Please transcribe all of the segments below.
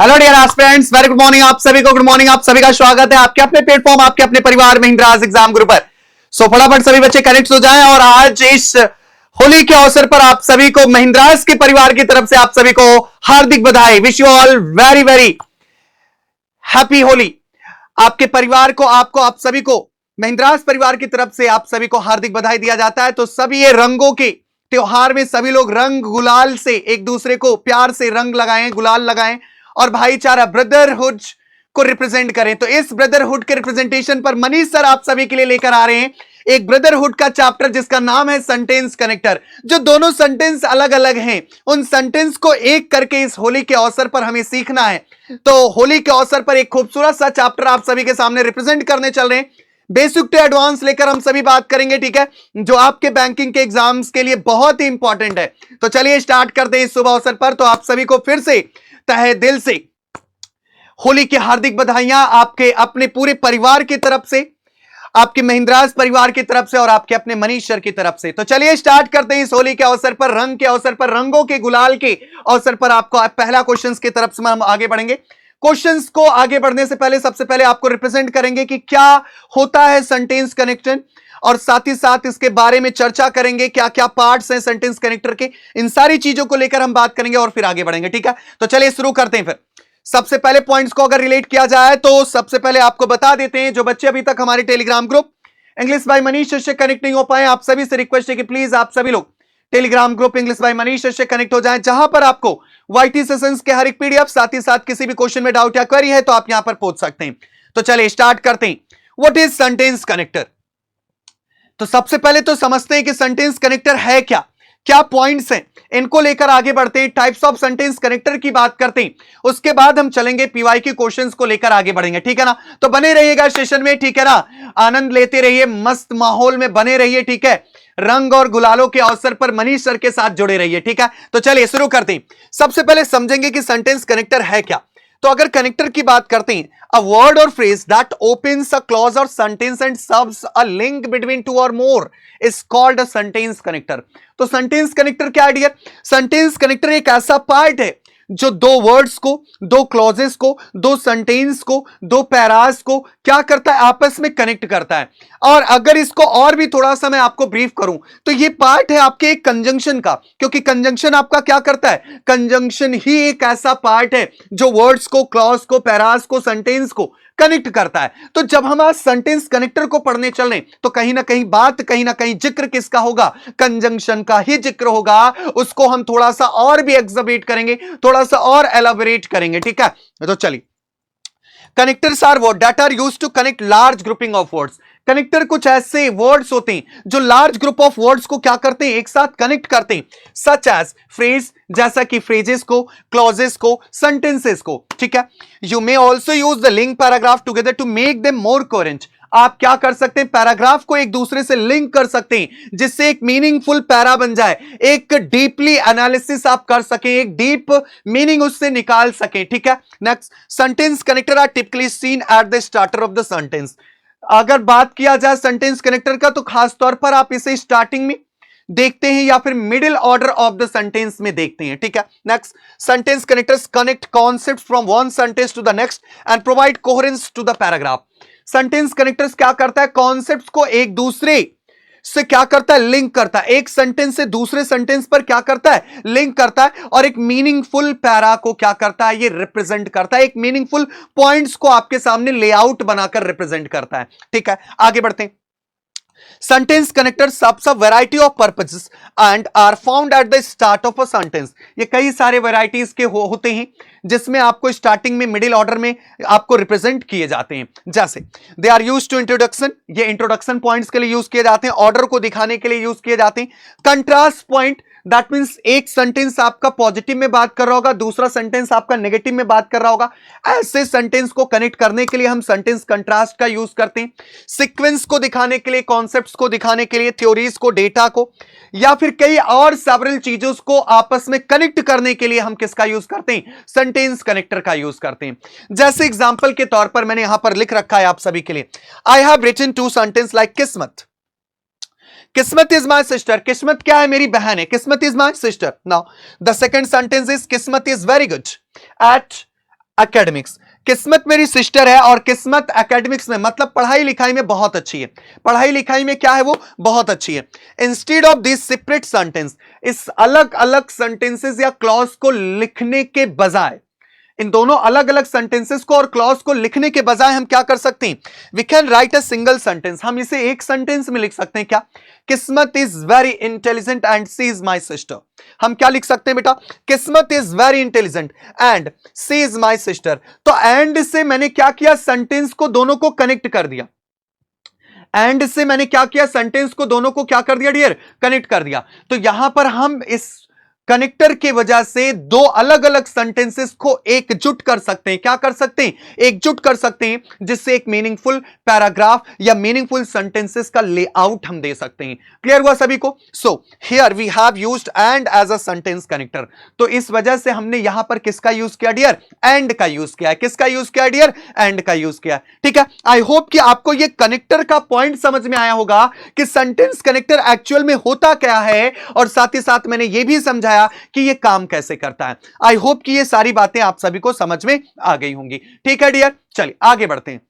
Hello dear aspirants, very good morning आप सभी को। गुड मॉर्निंग आप सभी का स्वागत है आपके अपने प्लेटफॉर्म, आपके अपने परिवार महिंद्रास एग्जाम ग्रुप पर। सो फटाफट सभी बच्चे कनेक्ट हो जाएं और आज इस होली के अवसर पर आप सभी को महिंद्रास के परिवार की तरफ से आप सभी को हार्दिक बधाई। Wish you all very very happy Holi. आपके परिवार को, आपको, आप सभी को महिंद्रास परिवार की तरफ से आप सभी को हार्दिक बधाई दिया जाता है। तो सभी ये रंगों के त्योहार में सभी लोग रंग गुलाल से एक दूसरे को प्यार से रंग लगाएं, गुलाल लगाएं और भाईचारा ब्रदरहुड को रिप्रेजेंट करें। तो इस ब्रदरहुड के रिप्रेजेंटेशन पर मनीष सर आप सभी के लिए लेकर आ रहे हैं एक ब्रदरहुड का चैप्टर जिसका नाम है सेंटेंस कनेक्टर। जो दोनों सेंटेंस अलग अलग हैं उन सेंटेंस को एक करके इस होली के अवसर पर हमें सीखना है। तो होली के अवसर पर एक खूबसूरत सा चैप्टर आप सभी के सामने रिप्रेजेंट करने चल रहे हैं। बेसिक टू एडवांस लेकर हम सभी बात करेंगे, ठीक है, जो आपके बैंकिंग के एग्जाम्स के लिए बहुत ही इंपॉर्टेंट है। तो चलिए स्टार्ट करते हैं इस शुभ अवसर पर। तो आप सभी को फिर से तहे दिल से होली की हार्दिक बधाइयां आपके अपने पूरे परिवार की तरफ से, आपके महिंद्रास परिवार की तरफ से और आपके अपने मनीष सर की तरफ से। तो चलिए स्टार्ट करते हैं इस होली के अवसर पर, रंग के अवसर पर, रंगों के गुलाल के अवसर पर। आपको पहला क्वेश्चन की तरफ से हम आगे बढ़ेंगे। क्वेश्चंस को आगे बढ़ने से पहले सबसे पहले आपको रिप्रेजेंट करेंगे कि क्या होता है सेंटेंस कनेक्शन और साथ ही साथ इसके बारे में चर्चा करेंगे, क्या क्या पार्ट्स हैं सेंटेंस कनेक्टर के। इन सारी चीजों को लेकर हम बात करेंगे और फिर आगे बढ़ेंगे, ठीक है। तो चलिए शुरू करते हैं। फिर सबसे पहले पॉइंट्स को अगर रिलेट किया जाए तो सबसे पहले आपको बता देते हैं, जो बच्चे अभी तक हमारे Telegram group English by Manish से कनेक्ट नहीं हो पाए, आप सभी से रिक्वेस्ट है कि प्लीज आप सभी लोग Telegram group English by Manish से कनेक्ट हो जाएं, जहां पर आपको वाईटी सेशंस के हर एक पीडीएफ, साथ ही साथ किसी भी क्वेश्चन में डाउट या क्वेरी है तो आप यहां पर पूछ सकते हैं। तो चलिए स्टार्ट करते हैं। What is sentence connector? तो सबसे पहले तो समझते हैं कि सेंटेंस कनेक्टर है क्या, क्या पॉइंट्स हैं, इनको लेकर आगे बढ़ते हैं। टाइप्स ऑफ सेंटेंस कनेक्टर की बात करते हैं, उसके बाद हम चलेंगे पीवाई के क्वेश्चंस को लेकर आगे बढ़ेंगे, ठीक है ना। तो बने रहिएगा सेशन में, ठीक है ना, आनंद लेते रहिए, मस्त माहौल में बने रहिए, ठीक है। रंग और गुलालों के अवसर पर मनीष सर के साथ जुड़े रहिए, ठीक है। तो चलिए शुरू करते हैं। सबसे पहले समझेंगे कि सेंटेंस कनेक्टर है क्या। तो अगर कनेक्टर की बात करते हैं, a word or phrase that opens a clause or sentence and serves a link between two or more is called a sentence connector. तो सेंटेंस कनेक्टर क्या है डियर? सेंटेंस कनेक्टर एक ऐसा पार्ट है जो दो वर्ड्स को, दो क्लॉजेस को, दो सेंटेंस को, दो पैरास को क्या करता है, आपस में कनेक्ट करता है। और अगर इसको और भी थोड़ा सा मैं आपको ब्रीफ करूं तो ये पार्ट है आपके एक कंजंक्शन का, क्योंकि कंजंक्शन आपका क्या करता है, कंजंक्शन ही एक ऐसा पार्ट है जो वर्ड्स को, क्लॉज को, पैरास को, सेंटेंस को कनेक्ट करता है। तो जब हम आज सेंटेंस कनेक्टर को पढ़ने चलें तो कहीं ना कहीं बात, कहीं ना कहीं जिक्र किसका होगा, कंजंक्शन का ही जिक्र होगा। उसको हम थोड़ा सा और भी एक्सबेट करेंगे, थोड़ा सा और एलाबोरेट करेंगे, ठीक है। तो चलिए, connectors are word that are used to connect large grouping of words. Connector कुछ ऐसे वर्ड्स होते हैं जो लार्ज ग्रुप ऑफ वर्ड्स को क्या करते हैं, एक साथ कनेक्ट करते हैं। सच एज फ्रेज, जैसा कि फ्रेजेस को, क्लॉजेस को, सेंटेंसेस को, ठीक है। You may also use the link paragraph together to make them more coherent. आप क्या कर सकते हैं, पैराग्राफ को एक दूसरे से लिंक कर सकते हैं जिससे एक मीनिंगफुल पैरा बन जाए, एक डीपली एनालिसिस आप कर सकें, एक डीप मीनिंग उससे निकाल सकें, ठीक है। Next, sentence connector are typically seen at the starter of the sentence. अगर बात किया जाए सेंटेंस कनेक्टर का तो खास तौर पर आप इसे स्टार्टिंग में देखते हैं या फिर middle order of the sentence में देखते हैं, ठीक है। Next, sentence connectors connect concepts from one sentence to the next and provide coherence to the paragraph. Sentence connectors क्या करता है, कॉन्सेप्ट्स को एक दूसरे से क्या करता है, लिंक करता है, एक सेंटेंस से दूसरे सेंटेंस पर क्या करता है, लिंक करता है, और एक मीनिंगफुल पैरा को क्या करता है, ये रिप्रेजेंट करता है, एक मीनिंगफुल पॉइंट्स को आपके सामने लेआउट बनाकर रिप्रेजेंट करता है, ठीक है। आगे बढ़ते हैं। Sentence connectors serves a variety of purposes and are found at the start of a sentence। ये कई सारे varieties के होते हैं जिसमें आपको स्टार्टिंग में, मिडिल ऑर्डर में आपको रिप्रेजेंट किए जाते हैं। जैसे they are use to introduction, ये इंट्रोडक्शन पॉइंट्स के लिए यूज किए जाते हैं, ऑर्डर को दिखाने के लिए यूज किए जाते हैं। कंट्रास्ट पॉइंट, दैट मींस एक सेंटेंस आपका पॉजिटिव में बात कर रहा होगा, दूसरा सेंटेंस आपका नेगेटिव में बात कर रहा होगा, ऐसे सेंटेंस को कनेक्ट करने के लिए हम सेंटेंस कंट्रास्ट का यूज करते हैं। सीक्वेंस को दिखाने के लिए, कॉन्सेप्ट्स को दिखाने के लिए, थ्योरीज को, डेटा को, या फिर कई और सेवरल चीजों को आपस में कनेक्ट करने के लिए हम किसका यूज करते हैं, सेंटेंस कनेक्टर का यूज करते हैं। जैसे एग्जांपल के तौर पर मैंने यहां पर लिख रखा है आप सभी के लिए, I have written two sentence like Kismat, Kismat is my sister, किस्मत क्या है, मेरी बहन है, Kismat is my sister. Now the second sentence is Kismat is very good at academics, Kismat मेरी सिस्टर है और किस्मत एकेडमिक्स में मतलब पढ़ाई लिखाई में बहुत अच्छी है। पढ़ाई लिखाई में क्या है, वो बहुत अच्छी है। Instead of this separate sentence, इस अलग अलग सेंटेंसेस या क्लॉज को लिखने के बजाय, इन दोनों अलग अलग सेंटेंसेस को और क्लॉज को लिखने के बजाय हम क्या कर सकते हैं, we can write a single sentence. हम इसे एक सेंटेंस में लिख सकते हैं। क्या, Kismat is very intelligent and she is my sister. हम क्या लिख सकते हैं बेटा, Kismat is very intelligent and she is my sister. तो एंड से मैंने क्या किया, सेंटेंस को दोनों को कनेक्ट कर दिया। एंड से मैंने क्या किया, सेंटेंस को दोनों को क्या कर दिया डियर, कनेक्ट कर दिया। तो यहां पर हम इस कनेक्टर की वजह से दो अलग अलग सेंटेंसेस को एकजुट कर सकते हैं। क्या कर सकते हैं, एकजुट कर सकते हैं, जिससे एक मीनिंगफुल पैराग्राफ या मीनिंगफुल सेंटेंसेस का लेआउट हम दे सकते हैं। क्लियर हुआ सभी को? So here we have used and as a sentence connector. तो इस वजह से हमने यहां पर किसका यूज किया डियर, एंड का यूज किया है। किसका यूज किया डियर, एंड का यूज किया। ठीक है, आई होप कि आपको यह कनेक्टर का पॉइंट समझ में आया होगा कि सेंटेंस कनेक्टर एक्चुअल में होता क्या है, और साथ ही साथ मैंने यह भी समझाया कि यह काम कैसे करता है। आई होप कि ये सारी बातें आप सभी को समझ में आ गई होंगी। ठीक है डियर, चलिए आगे बढ़ते हैं।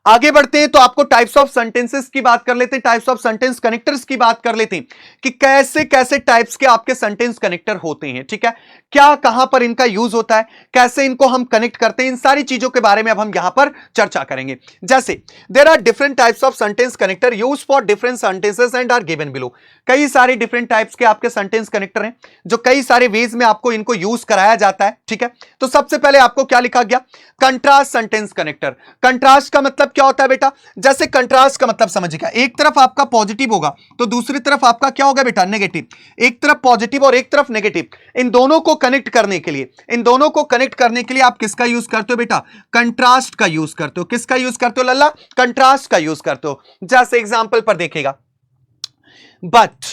आगे बढ़ते हैं तो आपको टाइप्स ऑफ सेंटेंसेस की बात कर लेते हैं, टाइप्स ऑफ सेंटेंस कनेक्टर्स की बात कर लेते हैं कि कैसे कैसे टाइप्स के आपके सेंटेंस कनेक्टर होते हैं। ठीक है, क्या कहां पर इनका यूज होता है, कैसे इनको हम कनेक्ट करते हैं, इन सारी चीजों के बारे में अब हम यहां पर चर्चा करेंगे। जैसे there are different types of sentence connector use for different sentences and are given below. कई सारे डिफरेंट टाइप्स के आपके सेंटेंस कनेक्टर हैं जो कई सारे वेज में आपको इनको यूज कराया जाता है। ठीक है, तो सबसे पहले आपको क्या लिखा गया, कंट्रास्ट सेंटेंस कनेक्टर। कंट्रास्ट का मतलब क्या होता है बेटा, जैसे कंट्रास्ट का मतलब समझिएगा, एक तरफ आपका पॉजिटिव होगा तो दूसरी तरफ आपका क्या होगा बेटा, नेगेटिव। एक तरफ पॉजिटिव और एक तरफ नेगेटिव, इन दोनों को कनेक्ट करने के लिए, इन दोनों को कनेक्ट करने के लिए आप किसका यूज करते हो बेटा, कंट्रास्ट का यूज करते हो। किसका यूज करते हो लल्ला, कंट्रास्ट का यूज करते हो। जैसे एग्जांपल पर देखिएगा, बट,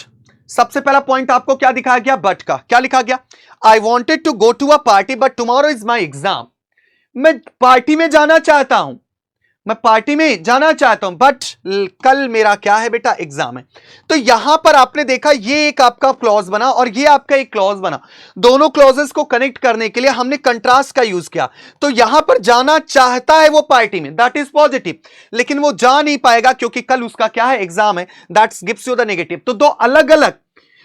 सबसे पहला पॉइंट आपको क्या दिखाया गया, बट का क्या लिखा गया, I wanted to go to a party but tomorrow is my exam. मैं पार्टी में जाना चाहता हूं, मैं पार्टी में जाना चाहता हूं, बट कल मेरा क्या है बेटा, एग्जाम है। तो यहां पर आपने देखा ये एक आपका क्लॉज बना और ये आपका एक क्लॉज बना। दोनों क्लॉजेस को कनेक्ट करने के लिए हमने कंट्रास्ट का यूज किया। तो यहां पर जाना चाहता है वो पार्टी में, दैट इज पॉजिटिव, लेकिन वो जा नहीं पाएगा क्योंकि कल उसका क्या है, एग्जाम है, that's gives you the negative. तो दो अलग अलग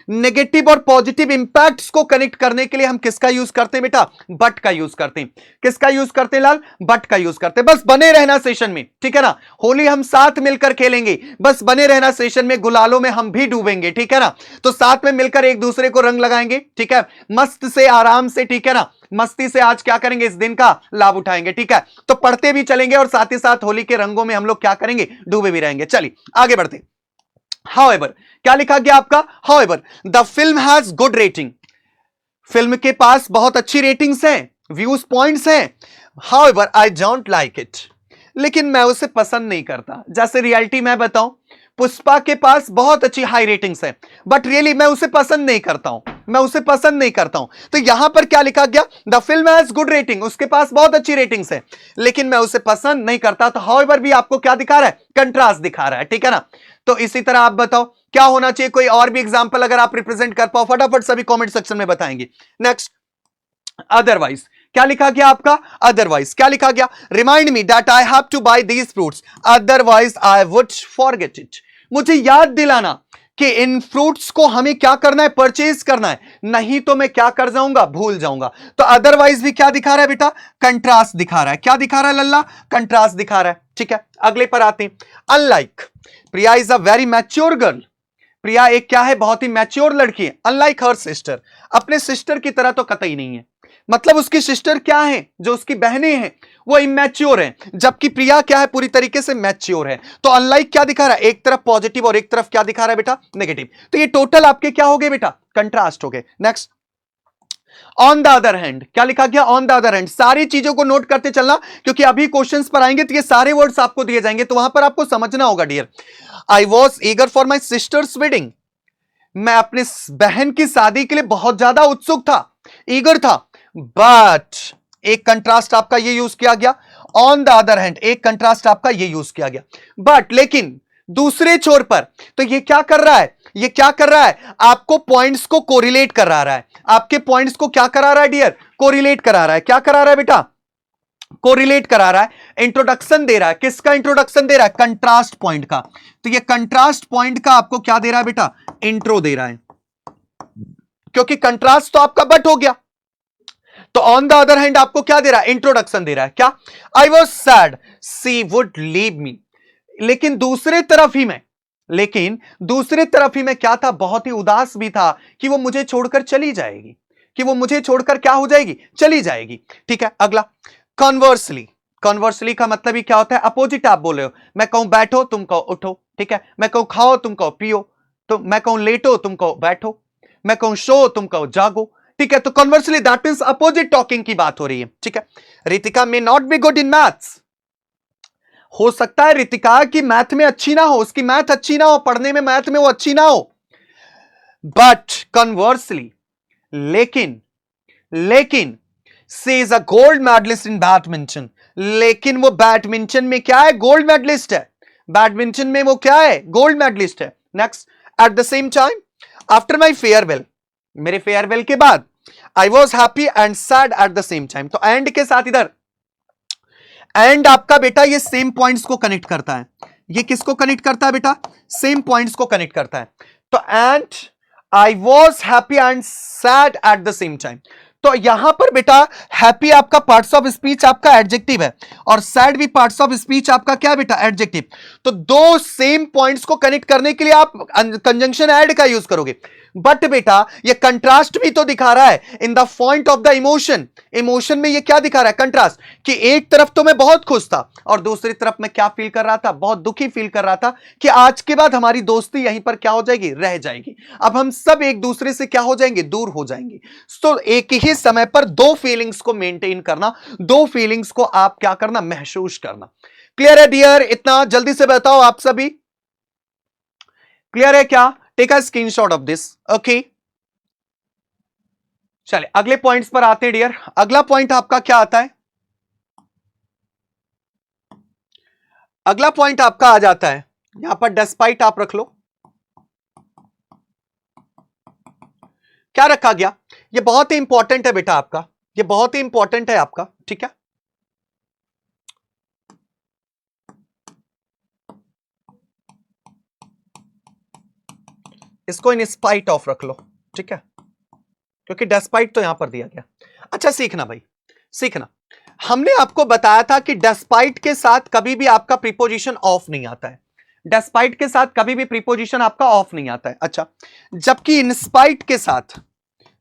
नेगेटिव और पॉजिटिव इंपैक्ट्स को कनेक्ट करने के लिए हम किसका यूज करते हैं बेटा, बट का यूज करते हैं। किसका यूज करते हैं लाल, बट का यूज करते हैं। बस बने रहना सेशन में, ठीक है ना, होली हम साथ मिलकर खेलेंगे, बस बने रहना सेशन में, गुलालों में हम भी डूबेंगे, ठीक है ना। तो साथ में मिलकर एक दूसरे को रंग लगाएंगे, ठीक है, मस्त से आराम से, ठीक है ना, मस्ती से आज क्या करेंगे, इस दिन का लाभ उठाएंगे, ठीक है। तो पढ़ते भी चलेंगे और साथ ही साथ होली के रंगों में हम लोग क्या करेंगे, डूबे भी रहेंगे। चलिए आगे बढ़ते। However, क्या लिखा गया आपका, However, the film has good rating. Film के पास बहुत अच्छी रेटिंग्स हैं, व्यूज पॉइंट्स हैं। However, I don't like it. लेकिन मैं उसे पसंद नहीं करता। जैसे रियलिटी मैं बताऊं, पुष्पा के पास बहुत अच्छी हाई रेटिंग्स है, बट रियली मैं उसे पसंद नहीं करता हूं, मैं उसे पसंद नहीं करता हूं। तो यहां पर क्या लिखा गया, the film has good rating, उसके पास बहुत अच्छी रेटिंग्स है, लेकिन मैं उसे पसंद नहीं करता। तो हाउएवर भी आपको क्या दिखा रहा है, कंट्रास्ट दिखा रहा है, ठीक है ना। तो इसी तरह आप बताओ क्या होना चाहिए, कोई और भी एग्जाम्पल अगर आप रिप्रेजेंट कर पाओ, फटाफट सभी कॉमेंट सेक्शन में बताएंगे। नेक्स्ट, अदरवाइज क्या लिखा गया आपका, अदरवाइज क्या लिखा गया, remind me that I have to buy these fruits otherwise I would forget it. मुझे याद दिलाना कि इन फ्रूट्स को हमें क्या करना है, परचेज करना है, नहीं तो मैं क्या कर जाऊंगा, भूल जाऊंगा। तो अदरवाइज भी क्या दिखा रहा है बेटा, कंट्रास्ट दिखा रहा है। क्या दिखा रहा है लल्ला, कंट्रास्ट दिखा रहा है, ठीक है। अगले पर आते हैं, unlike Priya is a very mature girl. Priya एक क्या है, बहुत ही मैच्योर लड़की है। अनलाइक हर सिस्टर, अपने सिस्टर की तरह तो कतई नहीं है। मतलब उसकी सिस्टर क्या है, जो उसकी बहनें हैं वो इमैच्योर हैं, जबकि प्रिया क्या है, पूरी तरीके से मैच्योर है। तो अनलाइक क्या दिखा रहा है, एक तरफ पॉजिटिव और एक तरफ क्या दिखा रहा है बेटा, नेगेटिव। तो ये टोटल आपके क्या हो गए बेटा, कंट्रास्ट हो गए। Next, on the other hand क्या लिखा गया, ऑन द अदर हैंड। सारी चीजों को नोट करते चलना, क्योंकि अभी क्वेश्चंस पर आएंगे तो ये सारे वर्ड्स आपको दिए जाएंगे, तो वहां पर आपको समझना होगा dear. I was eager for my sister's wedding, मैं अपने बहन की शादी के लिए बहुत ज्यादा उत्सुक था, ईगर था। बट एक कंट्रास्ट आपका ये यूज किया गया, ऑन द अदर हैंड एक कंट्रास्ट आपका ये यूज किया गया, बट लेकिन दूसरे छोर पर तो ये क्या कर रहा है, ये क्या कर रहा है, आपको पॉइंट्स को कोरिलेट करा रहा है, आपके पॉइंट्स को क्या करा रहा है डियर, कोरिलेट करा रहा है। क्या करा रहा है बेटा, कोरिलेट करा रहा है, इंट्रोडक्शन दे रहा है। किसका इंट्रोडक्शन दे रहा है, कंट्रास्ट पॉइंट का। तो ये कंट्रास्ट पॉइंट का आपको क्या दे रहा है बेटा, इंट्रो दे रहा है, क्योंकि कंट्रास्ट तो आपका बट हो गया। तो ऑन द अदर हैंड आपको क्या दे रहा है, इंट्रोडक्शन दे रहा है। क्या, I was sad she would leave me, लेकिन दूसरे तरफ ही मैं क्या था, बहुत ही उदास भी था कि वो मुझे छोड़कर चली जाएगी, कि वो मुझे छोड़कर क्या हो जाएगी, चली जाएगी। ठीक है, अगला कॉन्वर्सली का मतलब ही क्या होता है, अपोजिट आप बोल रहे हो। मैं कहूं बैठो, तुम कहो उठो। ठीक है, मैं कहूं खाओ, तुम कहो पियो। तो मैं कहूं लेटो, तुम कहो बैठो। मैं कहूं सो, तुम कहो जागो। ठीक है, तो कॉन्वर्सली दैट मींस अपोजिट टॉकिंग की बात हो रही है। ठीक है, Ritika may not be good in maths, हो सकता है रितिका की मैथ में अच्छी ना हो, उसकी मैथ अच्छी ना हो, पढ़ने में मैथ में वो अच्छी ना हो। बट कन्वर्सली, लेकिन she is a gold medallist in badminton, लेकिन वो बैडमिंटन में क्या है, गोल्ड मेडलिस्ट है। बैडमिंटन में वो क्या है, गोल्ड मेडलिस्ट है। Next, at the same time after my farewell, मेरे फेयरवेल के बाद, I was happy and sad at the same time. तो एंड के साथ इधर एंड आपका बेटा ये सेम पॉइंट्स को कनेक्ट करता है। ये किसको कनेक्ट करता है बेटा, सेम पॉइंट्स को कनेक्ट करता है। तो and I was happy and sad at the same time. तो यहां पर बेटा हैप्पी आपका पार्ट्स ऑफ स्पीच आपका एडजेक्टिव है, और सैड भी पार्ट्स ऑफ स्पीच आपका क्या बेटा, एडजेक्टिव। तो दो सेम पॉइंट्स को कनेक्ट करने के लिए आप कंजंक्शन ऐड का यूज करोगे। बट बेटा ये कंट्रास्ट भी तो दिखा रहा है in the point of the emotion. Emotion में ये क्या दिखा रहा है, कंट्रास्ट, कि एक तरफ तो मैं बहुत खुश था और दूसरी तरफ मैं क्या फील कर रहा था, बहुत दुखी फील कर रहा था कि आज के बाद हमारी दोस्ती यहीं पर क्या हो जाएगी, रह जाएगी। अब हम सब एक दूसरे से क्या हो जाएंगे, दूर हो जाएंगे। तो एक ही समय पर दो फीलिंग्स को मेंटेन करना, दो फीलिंग्स को आप क्या करना, महसूस करना। क्लियर है डियर, इतना जल्दी से बताओ आप सभी, क्लियर है क्या? Take a screenshot of this. Okay, चलिए अगले पॉइंट्स पर आते हैं डियर। अगला पॉइंट आपका क्या आता है, अगला पॉइंट आपका आ जाता है यहां पर, डेस्पाइट आप रख लो। क्या रखा गया, ये बहुत ही इंपॉर्टेंट है बेटा आपका, ये बहुत ही इंपॉर्टेंट है आपका। ठीक है, इसको इन स्पाइट ऑफ रख लो। ठीक है, क्योंकि डेस्पाइट तो यहां पर दिया गया। अच्छा सीखना भाई, सीखना, हमने आपको बताया था कि डेस्पाइट के साथ कभी भी आपका प्रीपोजिशन ऑफ नहीं आता है। डेस्पाइट के साथ कभी भी प्रीपोजिशन आपका ऑफ नहीं आता है। अच्छा, जबकि इनस्पाइट के साथ,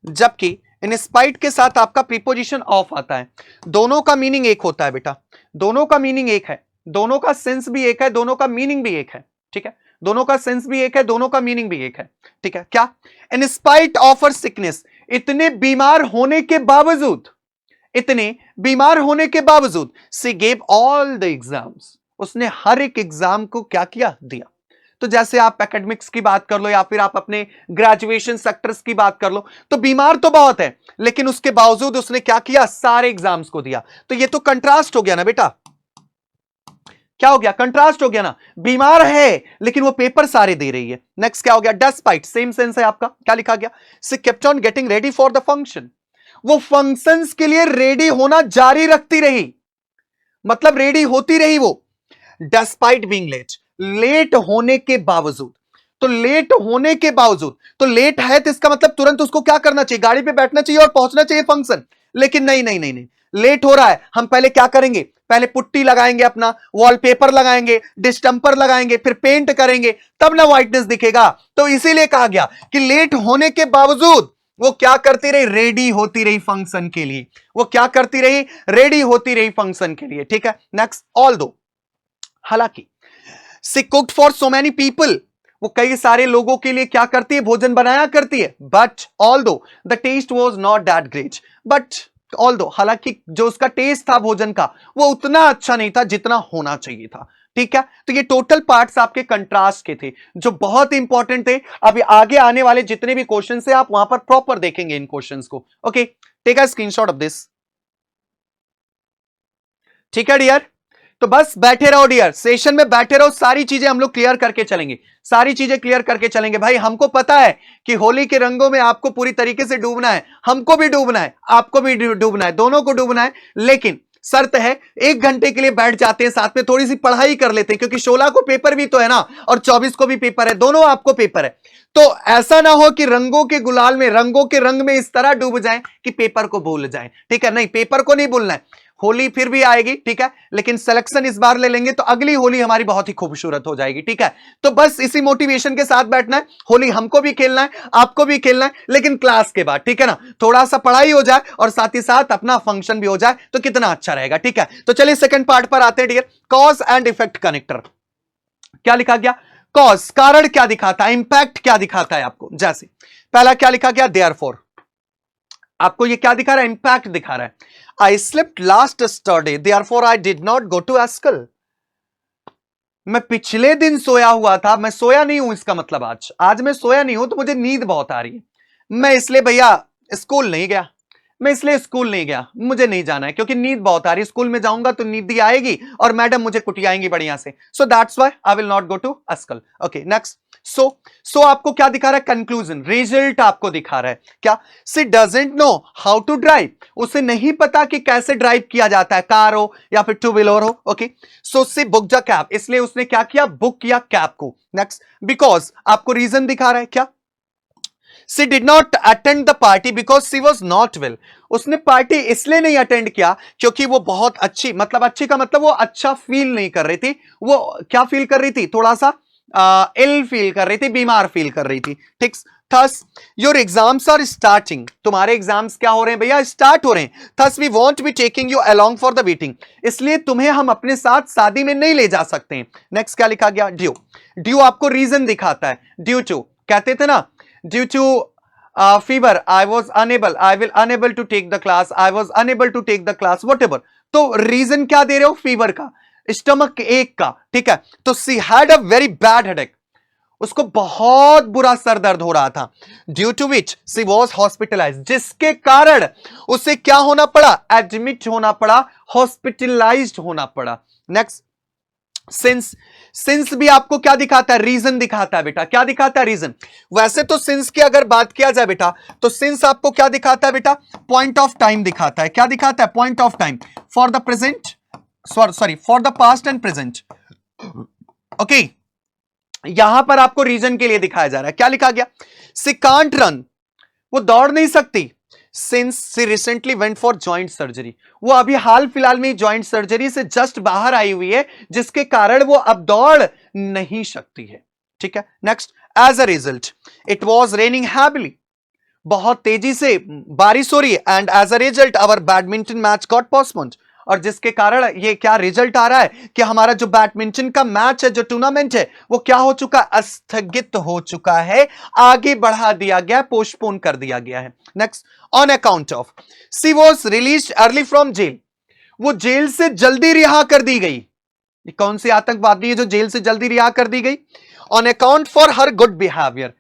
जबकि इनस्पाइट के साथ आपका प्रीपोजिशन ऑफ आता है। दोनों का मीनिंग एक होता है बेटा, दोनों का मीनिंग एक है, दोनों का सेंस भी एक है, दोनों का मीनिंग भी एक है। ठीक है, दोनों का सेंस भी एक है, दोनों का मीनिंग भी एक है। ठीक है, क्या, in spite of her sickness, इतने बीमार होने के बावजूद, इतने बीमार होने के बावजूद, सी गेव ऑल द एग्जाम्स, उसने हर एक एग्जाम को क्या किया, दिया। तो जैसे आप एकेडमिक्स की बात कर लो या फिर आप अपने ग्रेजुएशन सेक्टर्स की बात कर लो, तो बीमार तो बहुत है लेकिन उसके बावजूद उसने क्या किया, सारे एग्जाम्स को दिया। तो ये तो कंट्रास्ट हो गया ना बेटा, क्या हो गया, कंट्रास्ट हो गया ना। बीमार है लेकिन वो पेपर सारे दे रही है। नेक्स्ट क्या हो गया, डेस्पाइट, सेम सेंस है आपका। क्या लिखा गया, she kept on getting ready for the function, वो फंक्शंस के लिए रेडी होना जारी रखती रही, मतलब रेडी होती रही वो, डेस्पाइट बीइंग लेट, लेट होने के बावजूद। तो लेट होने के बावजूद, तो लेट है तो इसका मतलब तुरंत उसको क्या करना चाहिए, गाड़ी पे बैठना चाहिए और पहुंचना चाहिए फंक्शन। लेकिन नहीं नहीं नहीं नहीं, लेट हो रहा है, हम पहले क्या करेंगे, पहले पुट्टी लगाएंगे, अपना वॉलपेपर लगाएंगे, डिस्टेंपर लगाएंगे, फिर पेंट करेंगे, तब ना व्हाइटनेस दिखेगा। तो इसीलिए कहा गया कि लेट होने के बावजूद वो क्या करती रही, रेडी होती रही फंक्शन के लिए, वो क्या करती रही, रेडी होती रही फंक्शन के लिए। ठीक है, नेक्स्ट, ऑल दो, हालांकि, she cooked for so many people, वो कई सारे लोगों के लिए क्या करती है, भोजन बनाया करती है। But although the taste was not that great, but although, हालांकि जो उसका टेस्ट था भोजन का वो उतना अच्छा नहीं था जितना होना चाहिए था। ठीक है, तो ये टोटल पार्ट्स आपके कंट्रास्ट के थे जो बहुत इंपॉर्टेंट थे। अभी आगे आने वाले जितने भी क्वेश्चन है आप वहां पर प्रॉपर देखेंगे इन क्वेश्चंस को। Okay, take a screenshot of this. ठीक है डियर, तो बस बैठे रहो डियर, सेशन में बैठे रहो, सारी चीजें हम लोग क्लियर करके चलेंगे, सारी चीजें क्लियर करके चलेंगे। भाई हमको पता है कि होली के रंगों में आपको पूरी तरीके से डूबना है, हमको भी डूबना है, आपको भी डूबना है, दोनों को डूबना है। लेकिन शर्त है 1 घंटे के लिए बैठ जाते हैं, साथ में थोड़ी सी पढ़ाई कर लेते हैं, क्योंकि 16 को पेपर भी तो है ना, और 24 को भी पेपर है, दोनों आपको पेपर है। तो ऐसा ना हो कि रंगों के गुलाल में, रंगों के रंग में इस तरह डूब जाएं कि पेपर को भूल जाएं। ठीक है, नहीं, पेपर को नहीं भूलना है। होली फिर भी आएगी, ठीक है, लेकिन सिलेक्शन इस बार ले लेंगे तो अगली होली हमारी बहुत ही खूबसूरत हो जाएगी। ठीक है, तो बस इसी मोटिवेशन के साथ बैठना है। होली हमको भी खेलना है, आपको भी खेलना है, लेकिन क्लास के बाद, ठीक है ना, थोड़ा सा पढ़ाई हो जाए और साथ ही साथ अपना फंक्शन भी हो जाए तो कितना अच्छा रहेगा। ठीक है, तो चलिए सेकंड पार्ट पर आते हैं dear. Cause and effect connector क्या लिखा गया? कॉज कारण क्या दिखाता है, इंपैक्ट क्या दिखाता है आपको। जैसे पहला क्या लिखा गया? देयरफॉर। आपको ये क्या दिखा रहा है? इंपैक्ट दिखा रहा है। I slept last yesterday therefore I did not go to school. मैं पिछले दिन सोया हुआ था, मैं सोया नहीं हूं, इसका मतलब आज मैं सोया नहीं हूं तो मुझे नींद बहुत आ रही है, मैं इसलिए भैया स्कूल नहीं गया, मैं इसलिए स्कूल नहीं गया, मुझे नहीं जाना है क्योंकि नींद बहुत आ रही है, स्कूल में जाऊंगा तो नींद ही आएगी और मैडम मुझे कुटियाएंगी बढ़िया से, so that's why I will not go to school. Okay next. So आपको क्या दिखा रहा है? कंक्लूजन, रिजल्ट आपको दिखा रहा है क्या? She doesn't know how to drive, उसे नहीं पता कि कैसे ड्राइव किया जाता है, कार हो या फिर टू व्हीलर हो। Okay, so she book the cab, इसलिए उसने क्या किया? बुक किया कैब को। नेक्स्ट, बिकॉज आपको रीजन दिखा रहा है क्या? She did not attend the party because she was not well. उसने पार्टी इसलिए नहीं अटेंड किया क्योंकि वो बहुत अच्छी, मतलब अच्छी का मतलब वो अच्छा फील नहीं कर रही थी। वो क्या फील कर रही थी? थोड़ा सा इल फील कर रही थी, बीमार फील कर रही थी। ठीक। Thus, your exams are starting. तुम्हारे एग्जाम्स क्या हो रहे हैं भैया? स्टार्ट हो रहे हैं। Thus, we won't be taking you along for the wedding. इसलिए तुम्हें हम अपने साथ शादी में नहीं ले जा सकते हैं। नेक्स्ट क्या लिखा गया? ड्यू। ड्यू आपको रीजन दिखाता है। ड्यू टू कहते थे ना, due to fever I was unable to take the class, I was unable to take the class, whatever। तो रीजन क्या दे रहे हो? फीवर का, स्टमक एक का। ठीक है, तो she had a very bad headache, उसको बहुत बुरा सर दर्द हो रहा था। Due to which she was hospitalize, जिसके कारण उसे क्या होना पड़ा? एडमिट होना पड़ा, हॉस्पिटलाइज्ड होना पड़ा। नेक्स्ट, सिंस भी आपको क्या दिखाता है? रीजन दिखाता है बेटा। क्या दिखाता है? रीजन। वैसे तो सिंस की अगर बात किया जाए बेटा, तो सिंस आपको क्या दिखाता है बेटा? पॉइंट ऑफ टाइम दिखाता है। क्या दिखाता है? Point of time for the present, sorry for the past and present. Okay, यहां पर आपको रीजन के लिए दिखाया जा रहा है। क्या लिखा गया? सी कांट रन, वो दौड़ नहीं सकती। Since she recently went for joint surgery, वो अभी हाल फिलहाल में जॉइंट सर्जरी से जस्ट बाहर आई हुई है, जिसके कारण वो अब दौड़ नहीं सकती है। ठीक है, next. As a result it was raining heavily, बहुत तेजी से बारिश हो रही है। And as a result our badminton match got postponed, और जिसके कारण ये क्या रिजल्ट आ रहा है कि हमारा जो बैडमिंटन का मैच है, जो टूर्नामेंट है, वो क्या हो चुका? स्थगित हो चुका है, आगे बढ़ा दिया गया, पोस्टपोन कर दिया गया है। Next, on account of she was release early from jail, वो जेल से जल्दी रिहा कर दी गई। कौन सी आतंकवादी है जो जेल से जल्दी रिहा कर दी गई? On account for her good behaviour,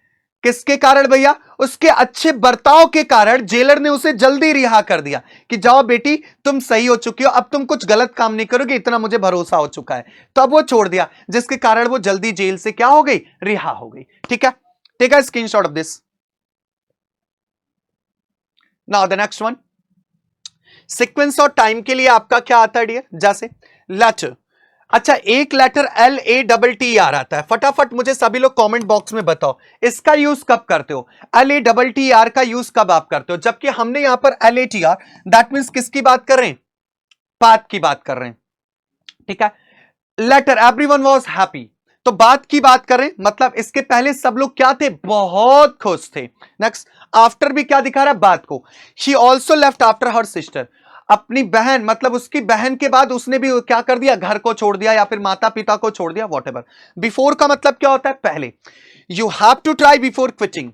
किसके कारण भैया? उसके अच्छे बर्ताव के कारण जेलर ने उसे जल्दी रिहा कर दिया कि जाओ बेटी तुम सही हो चुकी हो, अब तुम कुछ गलत काम नहीं करोगे, इतना मुझे भरोसा हो चुका है। तो अब वो छोड़ दिया, जिसके कारण वो जल्दी जेल से क्या हो गई? रिहा हो गई। ठीक है, take a screenshot of this. Now the next one, sequence और टाइम के लिए आपका क्या आता है डियर? जैसे लेटर, अच्छा एक लेटर LATTR आता है, फटाफट मुझे सभी लोग कमेंट बॉक्स में बताओ इसका यूज कब करते हो? LATTR का यूज कब आप करते हो? जबकि हमने यहां पर LATR, दैट मींस किसकी बात कर रहे हैं? पाथ की बात कर रहे हैं। ठीक है, लेटर एवरीवन वाज हैप्पी, तो बात की बात करें, मतलब इसके पहले सब लोग क्या थे? बहुत खुश थे। नेक्स्ट, आफ्टर भी क्या दिखा रहा है? बात को। She also left after her sister, अपनी बहन, मतलब उसकी बहन के बाद उसने भी क्या कर दिया? घर को छोड़ दिया या फिर माता पिता को छोड़ दिया, वॉट एवर। बिफोर का मतलब क्या होता है? पहले। You have to try before quitting,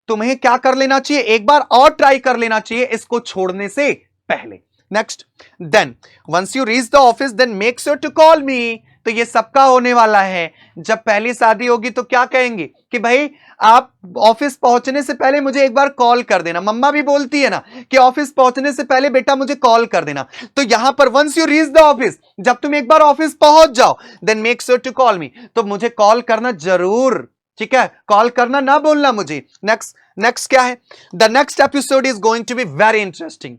तुम्हें क्या कर लेना चाहिए? एक बार और ट्राई कर लेना चाहिए इसको छोड़ने से पहले। Next, then once you reach the office then make sure to call me, तो ये सबका होने वाला है। जब पहली शादी होगी तो क्या कहेंगे कि भाई आप ऑफिस पहुंचने से पहले मुझे एक बार कॉल कर देना। मम्मा भी बोलती है ना कि ऑफिस पहुंचने से पहले बेटा मुझे कॉल कर देना। तो यहां पर once you reach the office, जब तुम एक बार ऑफिस पहुंच जाओ, then make sure to call me, तो मुझे कॉल करना जरूर, ठीक है, कॉल करना ना बोलना मुझे। नेक्स्ट क्या है, the next episode is going to be very interesting.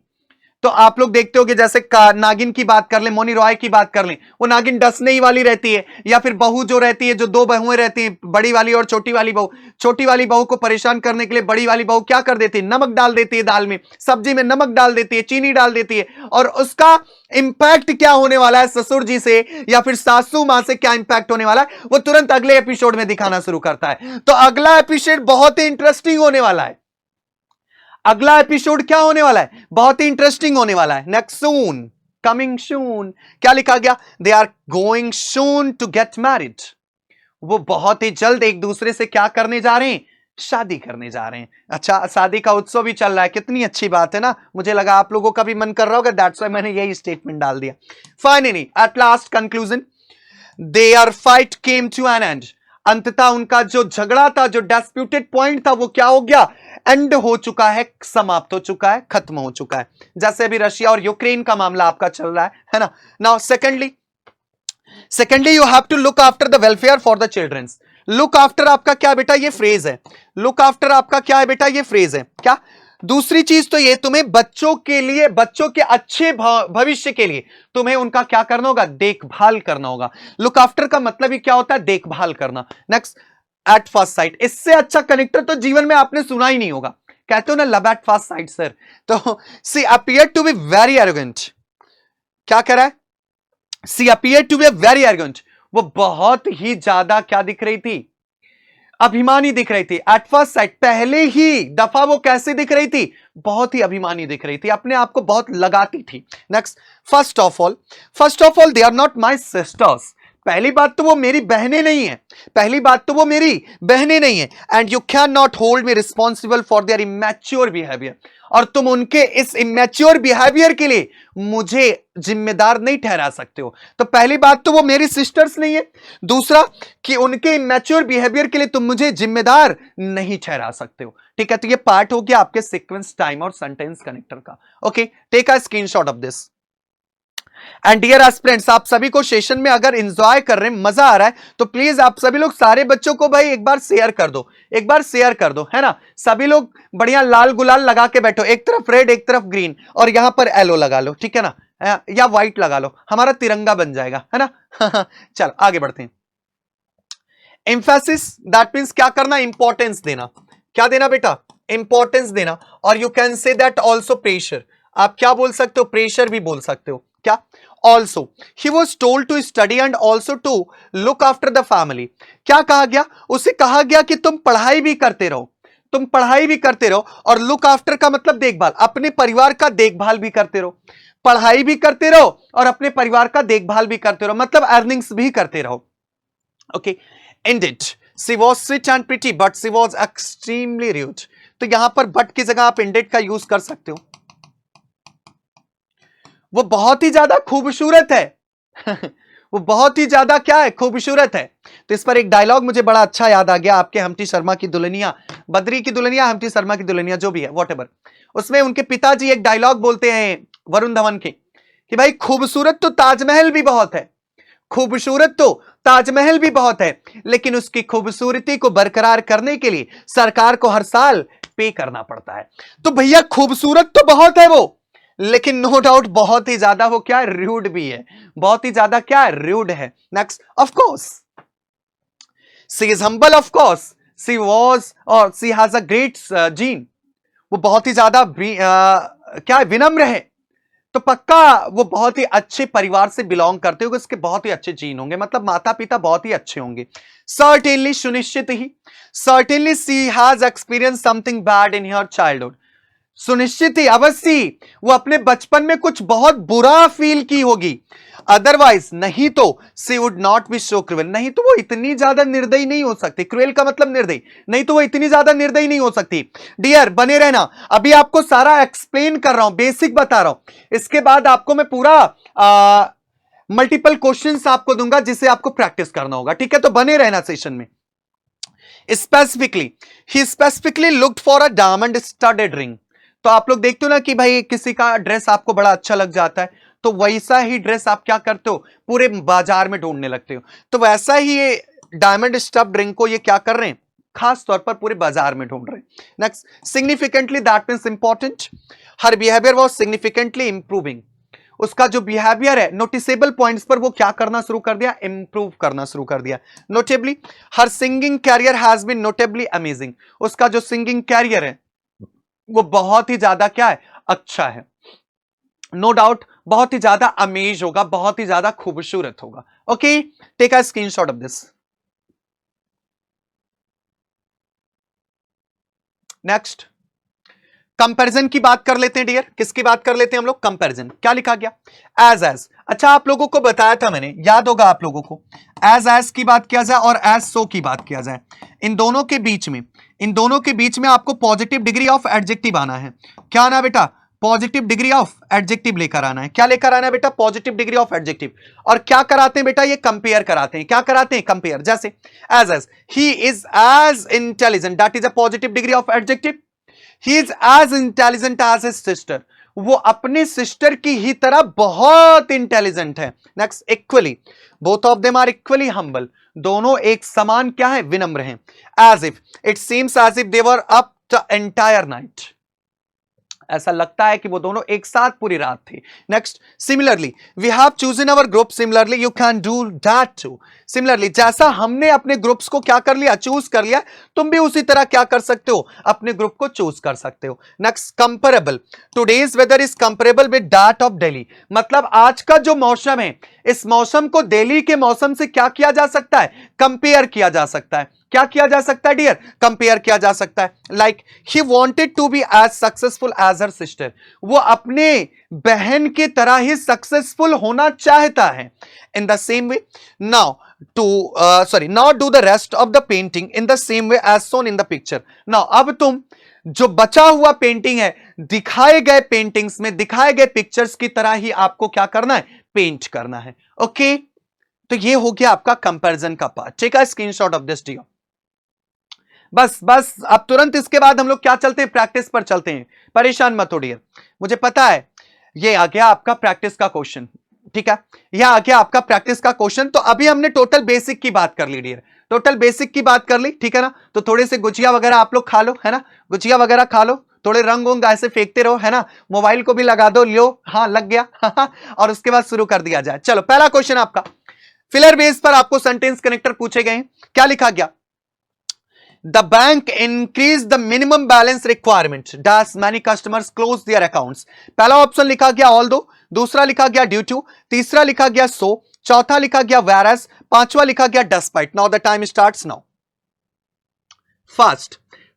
तो आप लोग देखते हो कि जैसे नागिन की बात कर लें, मोनी रॉय की बात कर लें, वो नागिन डसने ही वाली रहती है, या फिर बहू जो रहती है, जो दो बहुएं रहती हैं, बड़ी वाली और छोटी वाली बहू। छोटी वाली बहू को परेशान करने के लिए बड़ी वाली बहू क्या कर देती है, नमक डाल देती है दाल में, सब्जी में नमक डाल देती है, चीनी डाल देती है, और उसका इंपैक्ट क्या होने वाला है ससुर जी से या फिर सासू मां से, क्या इंपैक्ट होने वाला है वो तुरंत अगले एपिसोड में दिखाना शुरू करता है। तो अगला एपिसोड बहुत ही इंटरेस्टिंग होने वाला है। अगला एपिसोड क्या होने वाला है, बहुत ही इंटरेस्टिंग होने वाला है। नेक्स्ट सून, कमिंग सून, क्या लिखा गया, they are going soon to get married. वो बहुत ही जल्द एक दूसरे से क्या करने जा रहे हैं, शादी करने जा रहे हैं। अच्छा, शादी का उत्सव भी चल रहा है, कितनी अच्छी बात है ना। मुझे लगा आप लोगों का भी मन कर रहा होगा, दैट्स व्हाई मैंने यही स्टेटमेंट डाल दिया। Finally at last conclusion, there fight came to an end. अंततः उनका जो झगड़ा था, जो डिस्प्यूटेड पॉइंट था, वो क्या हो गया, एंड हो चुका है, समाप्त हो चुका है, खत्म हो चुका है। जैसे अभी रशिया और यूक्रेन का मामला आपका चल रहा है ना। Now secondly you have to look after the welfare for the childrens. Look after आपका क्या बेटा, ये फ्रेज है। लुक आफ्टर आपका क्या है बेटा, ये फ्रेज है। क्या दूसरी चीज तो ये, तुम्हें बच्चों के लिए, बच्चों के अच्छे भविष्य के लिए तुम्हें उनका क्या करना होगा, देखभाल करना होगा। लुक आफ्टर का मतलब ही क्या होता है, देखभाल करना। नेक्स्ट, एट फर्स्ट साइट, इससे अच्छा कनेक्टर तो जीवन में आपने सुना ही नहीं होगा। कहते हो ना love at first sight sir. तो she appear to be very arrogant. क्या कह रहा है, she appear to be very arrogant. वो बहुत ही ज्यादा क्या दिख रही थी, अभिमानी दिख रही थी। एट फर्स्ट साइट, पहले ही दफा वो कैसे दिख रही थी, बहुत ही अभिमानी दिख रही थी, अपने आप को बहुत लगाती थी। Next, first of all they are not my sisters. पहली बात तो वो मेरी बहनें नहीं है, पहली बात तो वो मेरी बहनें नहीं है। And you can not hold me responsible for their immature behaviour. और तुम उनके इस इमैच्योर बिहेवियर के लिए मुझे जिम्मेदार नहीं ठहरा सकते हो। तो पहली बात तो वो मेरी सिस्टर्स नहीं है, दूसरा कि उनके इमैच्योर बिहेवियर के लिए तुम मुझे जिम्मेदार नहीं ठहरा सकते हो। ठीक है, तो ये पार्ट हो गया आपके सीक्वेंस, टाइम और सेंटेंस कनेक्टर का। Okay, take a screenshot of this. And dear aspirants, आप सभी को सेशन में अगर एंजॉय कर रहे हैं, मजा आ रहा है, तो प्लीज आप सभी लोग सारे बच्चों को भाई एक बार शेयर कर दो, एक बार शेयर कर दो, है ना। सभी लोग बढ़िया लाल गुलाल लगा के बैठो, एक तरफ रेड एक तरफ ग्रीन, और यहां पर येलो लगा लो, ठीक है ना, या व्हाइट लगा लो, हमारा तिरंगा बन जाएगा, है ना। चलो आगे बढ़ते हैं। एम्फेसिस, दैट मींस क्या करना, इंपॉर्टेंस देना। क्या देना बेटा, इंपॉर्टेंस देना। और you can say that also pressure. आप क्या बोल सकते हो, प्रेशर भी बोल सकते हो। क्या, also he was told to study and also to look after the family. क्या कहा गया, उसे कहा गया कि तुम पढ़ाई भी करते रहो, तुम पढ़ाई भी करते रहो, और लुक आफ्टर का मतलब देखभाल, अपने परिवार का देखभाल भी करते रहो। पढ़ाई भी करते रहो और अपने परिवार का देखभाल भी करते रहो, मतलब अर्निंग्स भी करते रहो। Okay, indeed, she was sweet and pretty but she was extremely rude. तो यहां पर बट की जगह आप इंडेड का यूज कर सकते हो। वो बहुत ही ज्यादा खूबसूरत है। वो बहुत ही ज्यादा क्या है, खूबसूरत है। तो इस पर एक डायलॉग मुझे बड़ा अच्छा याद आ गया, आपके हम्टी शर्मा की दुल्हनिया, बद्री की दुल्हनिया, हम्टी शर्मा की दुल्हनिया, जो भी है व्हाटएवर। उसमें उनके पिताजी एक डायलॉग बोलते हैं वरुण धवन के, कि भाई खूबसूरत तो ताजमहल भी बहुत है, खूबसूरत तो ताजमहल भी बहुत है, लेकिन उसकी खूबसूरती को बरकरार करने के लिए सरकार को हर साल पे करना पड़ता है। तो भैया खूबसूरत तो बहुत है वो, लेकिन नो डाउट बहुत ही ज्यादा वो क्या है, रूड भी है, बहुत ही ज्यादा क्या है, रूड है। Next, of course she is humble, of course she was और she has a great gene. वो बहुत ही ज्यादा क्या है, विनम्र है। तो पक्का वो बहुत ही अच्छे परिवार से बिलोंग करते होंगे, उसके बहुत ही अच्छे जीन होंगे, मतलब माता पिता बहुत ही अच्छे होंगे। सर्टेनली, सुनिश्चित ही, certainly she has experience something bad in her childhood. सुनिश्चित ही, अवश्य वो अपने बचपन में कुछ बहुत बुरा फील की होगी। अदरवाइज, नहीं तो she would not be so cruel, नहीं तो वो इतनी ज्यादा निर्दयी नहीं हो सकती। क्रूएल का मतलब निर्दयी, नहीं तो वो इतनी ज्यादा निर्दयी नहीं हो सकती। डियर बने रहना, अभी आपको सारा एक्सप्लेन कर रहा हूं, बेसिक बता रहा हूं, इसके बाद आपको मैं पूरा मल्टीपल क्वेश्चंस आपको दूंगा जिसे आपको प्रैक्टिस करना होगा, ठीक है? तो बने रहना सेशन में। Specifically he specifically looked for a diamond studded ring. तो आप लोग देखते हो ना कि भाई किसी का ड्रेस आपको बड़ा अच्छा लग जाता है, तो वैसा ही ड्रेस आप क्या करते हो, पूरे बाजार में ढूंढने लगते हो। तो वैसा ही ये डायमंड स्टफ्ड रिंग को ये क्या कर रहे हैं, खास तौर पर पूरे बाजार में ढूंढ रहे हैं। Next, significantly that means important, her behaviour was significantly improving. उसका जो बिहेवियर है नोटिसेबल पॉइंट्स पर वो क्या करना शुरू कर दिया, इंप्रूव करना शुरू कर दिया। Notably her singing career has been notably amazing. उसका जो सिंगिंग कैरियर है वो बहुत ही ज्यादा क्या है, अच्छा है। नो डाउट बहुत ही ज्यादा अमेज होगा, बहुत ही ज्यादा खूबसूरत होगा। Okay, take a screenshot of this. Next, comparison की बात कर लेते हैं डियर। किसकी बात कर लेते हैं हम लोग, कंपैरिजन। क्या लिखा गया, एज। अच्छा, आप लोगों को बताया था मैंने, याद होगा आप लोगों को, एज की बात किया जाए और एज सो की बात किया जाए, इन दोनों के बीच में, इन दोनों के बीच में आपको पॉजिटिव डिग्री ऑफ एडजेक्टिव आना है। क्या आना है बेटा, पॉजिटिव डिग्री ऑफ एडजेक्टिव लेकर आना है। क्या लेकर आना है बेटा, पॉजिटिव डिग्री ऑफ एडजेक्टिव। और क्या कराते हैं बेटा, ये कंपेयर कराते हैं। क्या कराते हैं, कंपेयर। जैसे as he is as intelligent, that is a positive degree of adjective. He is as intelligent as his sister, वो अपने सिस्टर की ही तरह बहुत इंटेलिजेंट है। Next, equally, both of them are equally humble, दोनों एक समान क्या है, विनम्र हैं। As if, it seems as if they were up the entire night, ऐसा लगता है कि वो दोनों एक साथ पूरी रात थी। Next, similarly we have chosen our group, similarly you can do that too. Similarly, जैसा हमने अपने ग्रुप्स को क्या कर लिया, चूज कर लिया, तुम भी उसी तरह क्या कर सकते हो, अपने ग्रुप को चूज कर सकते हो। Next, comparable, today's weather is comparable with that of Delhi, मतलब आज का जो मौसम है, इस मौसम को दिल्ली के मौसम से क्या किया जा सकता है, कंपेयर किया जा सकता है। क्या किया जा सकता है डियर, कंपेयर किया जा सकता है। Like he wanted to be as successful as her sister, वो अपने बहन की तरह ही सक्सेसफुल होना चाहता है। In the same way now now do the rest of the painting in the same way as shown in the picture. Now अब तुम जो बचा हुआ पेंटिंग है, दिखाए गए पेंटिंग्स में, दिखाए गए पिक्चर्स की तरह ही आपको क्या करना है, पेंट करना है। ओके, तो ये हो गया आपका कंपैरिजन का part. Take a screenshot of this dear. बस बस अब तुरंत इसके बाद हम लोग क्या चलते हैं, प्रैक्टिस पर चलते हैं। परेशान मत हो डियर, मुझे पता है ये आ गया आपका प्रैक्टिस का क्वेश्चन, ठीक है, यह आ गया आपका प्रैक्टिस का क्वेश्चन। तो अभी हमने टोटल बेसिक की बात कर ली डियर, टोटल बेसिक की बात कर ली, ठीक है ना। तो थोड़े से गुजिया वगैरह आप लोग खा लो, है ना, गुजिया वगैरह खा लो, थोड़े रंग वंग ऐसे फेंकते रहो, है ना, मोबाइल को भी लगा दो, लो, हाँ लग गया और उसके बाद शुरू कर दिया जाए। चलो, पहला क्वेश्चन आपका, फिलर बेस पर आपको सेंटेंस कनेक्टर पूछे गए। क्या लिखा गया, the bank increased the minimum balance requirement thus many customers close their accounts। पहला ऑप्शन लिखा गया although, दूसरा लिखा गया due to, तीसरा लिखा गया so, चौथा लिखा गया whereas, पांचवा लिखा गया despite। now the time starts now। First,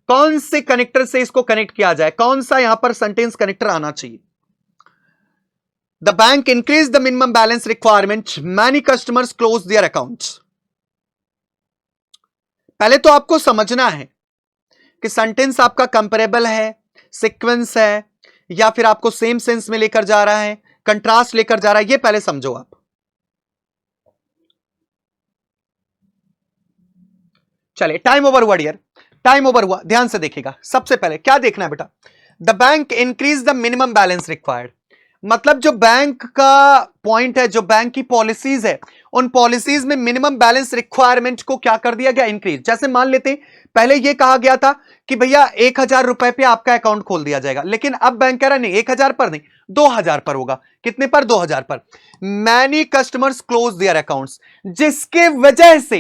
कौन से कनेक्टर से इसको कनेक्ट किया जाए, कौन सा यहां पर सेंटेंस कनेक्टर आना चाहिए। the bank increased the minimum balance requirement many customers close their accounts। पहले तो आपको समझना है कि सेंटेंस आपका कंपेरेबल है, सीक्वेंस है, या फिर आपको सेम सेंस में लेकर जा रहा है, कंट्रास्ट लेकर जा रहा है, ये पहले समझो आप। चलिए, टाइम ओवर हुआ डियर, टाइम ओवर हुआ, ध्यान से देखिएगा। सबसे पहले क्या देखना है बेटा, the bank increase the minimum balance required, मतलब जो बैंक का पॉइंट है, जो बैंक की पॉलिसीज है, उन पॉलिसीज में मिनिमम बैलेंस रिक्वायरमेंट को क्या कर दिया गया, इंक्रीज। जैसे मान लेते हैं पहले यह कहा गया था कि भैया 1000 रुपए पे आपका अकाउंट खोल दिया जाएगा, लेकिन अब बैंक कह रहा नहीं 1000 पर नहीं, 2000 पर होगा। कितने पर, 2000 पर। Many customers close their accounts, जिसके वजह से,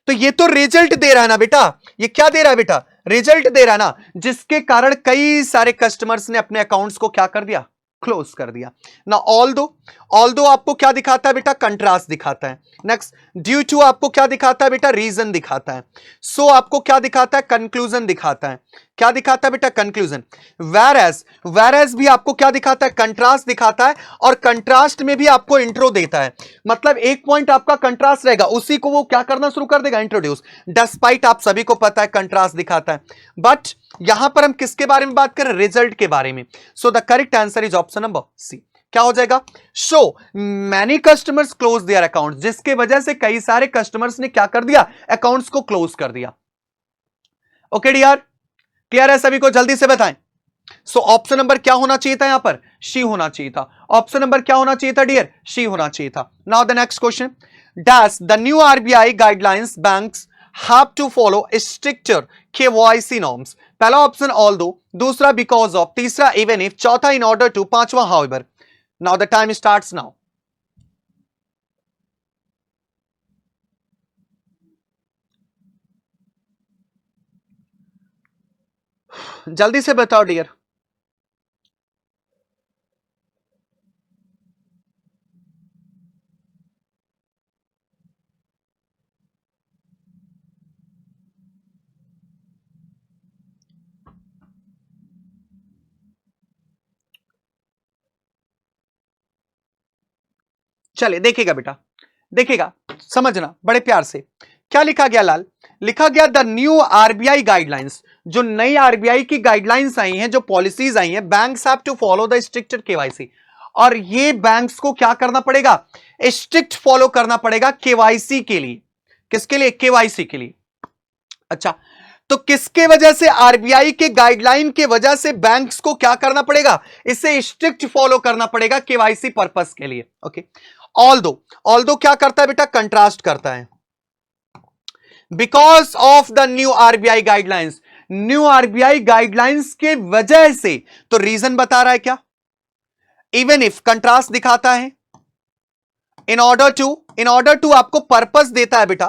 तो ये तो रिजल्ट दे रहा है ना बेटा, ये क्या दे रहा है बेटा, रिजल्ट दे रहा है ना, जिसके कारण कई सारे कस्टमर्स ने अपने अकाउंट्स को क्या कर दिया, क्लोज कर दिया ना। ऑल्दो आपको क्या दिखाता है बेटा, कंट्रास्ट दिखाता है। नेक्स्ट, ड्यू टू आपको क्या दिखाता है बेटा, रीजन दिखाता है। सो आपको क्या दिखाता है, कंक्लूजन दिखाता है। क्या दिखाता है बेटा, कंक्लूजन। वेरएज भी आपको क्या दिखाता है, कंट्रास्ट दिखाता है, और कंट्रास्ट में भी आपको इंट्रो देता है। मतलब एक पॉइंट आपका कंट्रास्ट रहेगा, उसी को वो क्या करना शुरू कर देगा, इंट्रोड्यूस। डिस्पाइट आप सभी को पता है कंट्रास्ट दिखाता है, बट यहां पर हम किसके बारे में बात करें, रिजल्ट के बारे में। So the correct answer is option number C. क्या हो जाएगा? So many customers close their account, जिसके वजह से कई सारे कस्टमर्स ने क्या कर दिया? अकाउंट्स को क्लोज कर दिया। ओके डियर, क्लियर है सभी को? जल्दी से बताएं। सो ऑप्शन नंबर क्या होना चाहिए था? यहां पर शी होना चाहिए था। ऑप्शन नंबर क्या होना चाहिए था डियर? शी होना चाहिए था। Now the next question, dash the new RBI guidelines banks have to follow stricter KYC norms. पहला ऑप्शन ऑल दो, दूसरा बिकॉज ऑफ, तीसरा इवन इफ, चौथा इन ऑर्डर टू, पांचवा however. Now the time starts now. जल्दी से बताओ dear. चलिए देखिएगा बेटा, देखिएगा, समझना बड़े प्यार से। क्या लिखा गया लाल? लिखा गया द न्यू आरबीआई गाइडलाइंस, जो नई आरबीआई की गाइडलाइंस आई हैं, जो पॉलिसीज आई हैं, banks have to follow the stricted KYC. और ये बैंक्स को क्या करना पड़ेगा? स्ट्रिक्ट फॉलो करना पड़ेगा केवाईसी के लिए। किसके लिए? केवाईसी के लिए। अच्छा, तो किसके वजह से? आरबीआई के गाइडलाइन के वजह से बैंक्स को क्या करना पड़ेगा? इसे स्ट्रिक्ट फॉलो करना पड़ेगा केवाईसी पर्पस के लिए। ओके, ऑल्दो क्या करता है बेटा? कंट्रास्ट करता है। Because of the new RBI guidelines, new RBI guidelines के वजह से, तो रीजन बता रहा है क्या? इवन इफ कंट्रास्ट दिखाता है। इन ऑर्डर टू आपको पर्पस देता है बेटा,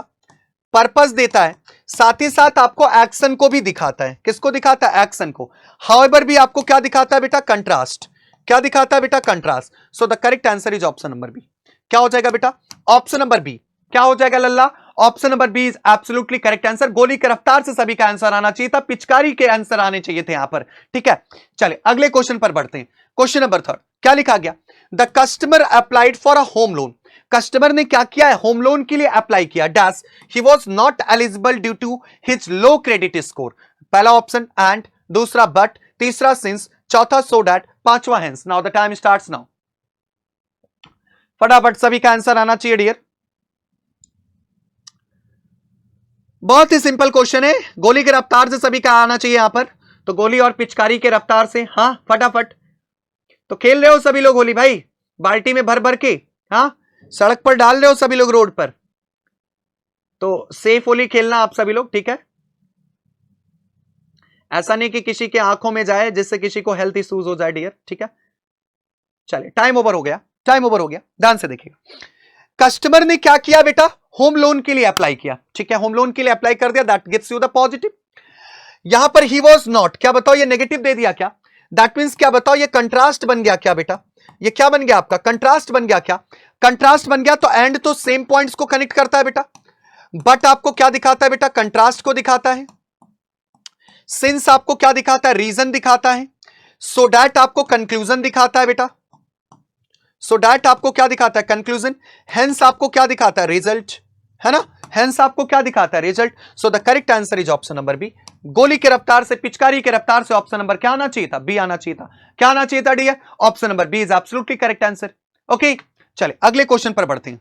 पर्पस देता है, साथ ही साथ आपको एक्शन को भी दिखाता है। किसको दिखाता है? एक्शन को। हाउएवर भी आपको क्या दिखाता है बेटा? कंट्रास्ट। क्या दिखाता है बेटा? Contrast. So the correct answer is option number B. क्या हो जाएगा बेटा? Option number B. क्या हो जाएगा लल्ला? Option number B is absolutely correct answer. गोली की रफ्तार से सभी का आंसर आना चाहिए था, पिचकारी के आंसर आने चाहिए थे यहां पर। ठीक है, चले अगले क्वेश्चन पर बढ़ते हैं। क्वेश्चन नंबर 3 क्या लिखा गया? The customer applied for a home loan. Customer ने क्या किया है? होम लोन के लिए अप्लाई किया। Dash he was not eligible due to his low credit score. पहला ऑप्शन एंड, दूसरा बट, तीसरा सिंस, चौथा सो डैट, पांचवा hence. Now the time starts now. फटाफट सभी का आंसर आना चाहिए डियर। बहुत ही सिंपल क्वेश्चन है, गोली की रफ्तार से सभी का आना चाहिए यहां पर। तो गोली और पिचकारी के रफ्तार से, हाँ फटाफट। तो खेल रहे हो सभी लोग होली भाई, बाल्टी में भर भर के, हाँ सड़क पर डाल रहे हो सभी लोग, रोड पर। तो सेफ होली खेलना आप सभी लोग, ठीक है? ऐसा नहीं कि किसी के आंखों में जाए जिससे किसी को हेल्थ इश्यूज हो जाए डियर, ठीक है? चलिए टाइम ओवर हो गया, टाइम ओवर हो गया, ध्यान से देखिएगा। कस्टमर ने क्या किया बेटा? होम लोन के लिए अप्लाई किया। ठीक है, होम लोन के लिए अप्लाई कर दिया, that gives you the positive. यहां पर ही वॉज नॉट, क्या बताओ? ये नेगेटिव दे दिया क्या? दैट मीन्स क्या बताओ? ये कंट्रास्ट बन गया क्या बेटा? ये क्या बन गया आपका? कंट्रास्ट बन गया क्या? कंट्रास्ट बन गया। तो एंड तो सेम पॉइंट्स को कनेक्ट करता है बेटा, बट आपको क्या दिखाता है बेटा? कंट्रास्ट को दिखाता है। सिंस आपको क्या दिखाता है? रीजन दिखाता है। सो डैट आपको कंक्लूजन दिखाता है बेटा। सो डैट आपको क्या दिखाता है? कंक्लूजन। हेंस आपको क्या दिखाता है? रिजल्ट, है ना? हेंस आपको क्या दिखाता है? Result. So the correct answer is option number B. गोली के रफ्तार से, पिचकारी के रफ्तार से ऑप्शन नंबर क्या आना चाहिए था? बी आना चाहिए था। क्या आना चाहिए था dear? Option number B is absolutely correct answer. Okay, चले अगले क्वेश्चन पर बढ़ते हैं।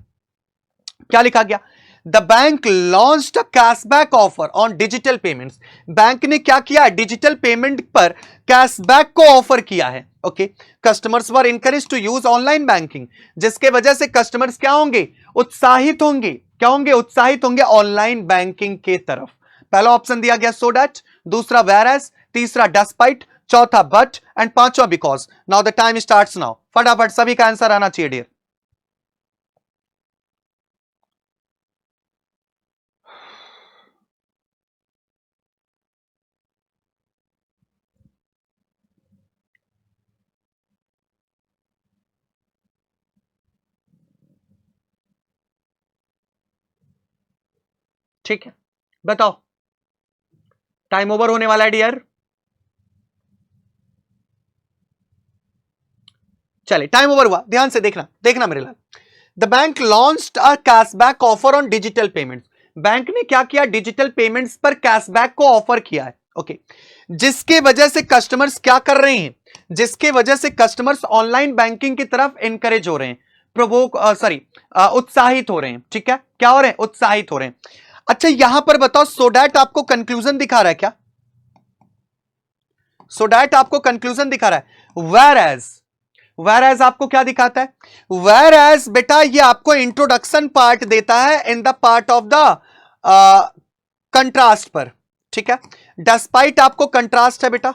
क्या लिखा गया? The bank launched a cashback offer on digital payments. Bank ने क्या किया? डिजिटल पेमेंट पर कैशबैक को ऑफर किया है। Okay, customers were encourage to use online banking, जिसके वजह से कस्टमर्स क्या होंगे? उत्साहित होंगे। क्या होंगे? उत्साहित होंगे ऑनलाइन बैंकिंग के तरफ। पहला ऑप्शन दिया गया सो डैट, दूसरा वेयरएज, तीसरा डिस्पाइट, चौथा बट एंड पांचवा because. Now the time starts now. फटाफट सभी का आंसर आना चाहिए डियर। ठीक है, बताओ, टाइम ओवर होने वाला है डियर। चलिए टाइम ओवर हुआ, ध्यान से देखना, देखना मेरे लाल। The bank launched a cashback offer on digital payments. Bank ने क्या किया? डिजिटल पेमेंट्स पर कैशबैक को ऑफर किया है। ओके, जिसके वजह से कस्टमर्स क्या कर रहे हैं, जिसके वजह से कस्टमर्स ऑनलाइन बैंकिंग की तरफ इंकरेज हो रहे हैं, प्रोवोक उत्साहित हो रहे हैं। ठीक है, क्या हो रहे हैं, उत्साहित हो रहे हैं। अच्छा यहां पर बताओ, सो डैट आपको कंक्लूजन दिखा रहा है क्या, सो डैट आपको कंक्लूजन दिखा रहा है, वेर एज आपको क्या दिखाता है, वेर एज बेटा ये आपको इंट्रोडक्शन पार्ट देता है in the part of the contrast पर। ठीक है, डेस्पाइट आपको कंट्रास्ट है बेटा,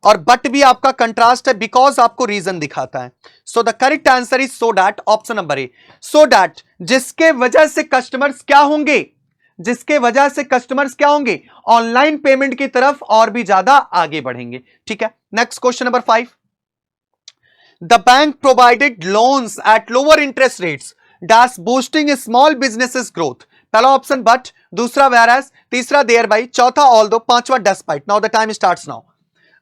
और बट भी आपका कंट्रास्ट है, बिकॉज आपको रीजन दिखाता है। So the correct answer is so that, option number A, so that जिसके वजह से कस्टमर्स क्या होंगे, जिसके वजह से कस्टमर्स क्या होंगे, ऑनलाइन पेमेंट की तरफ और भी ज्यादा आगे बढ़ेंगे। ठीक है, next question number 5, the bank provided loans at lower interest rates dash boosting small businesses growth. पहला ऑप्शन बट, दूसरा वेयर एज, तीसरा देयर बाई, चौथा ऑल दो, पांचवा despite. Now the time starts now.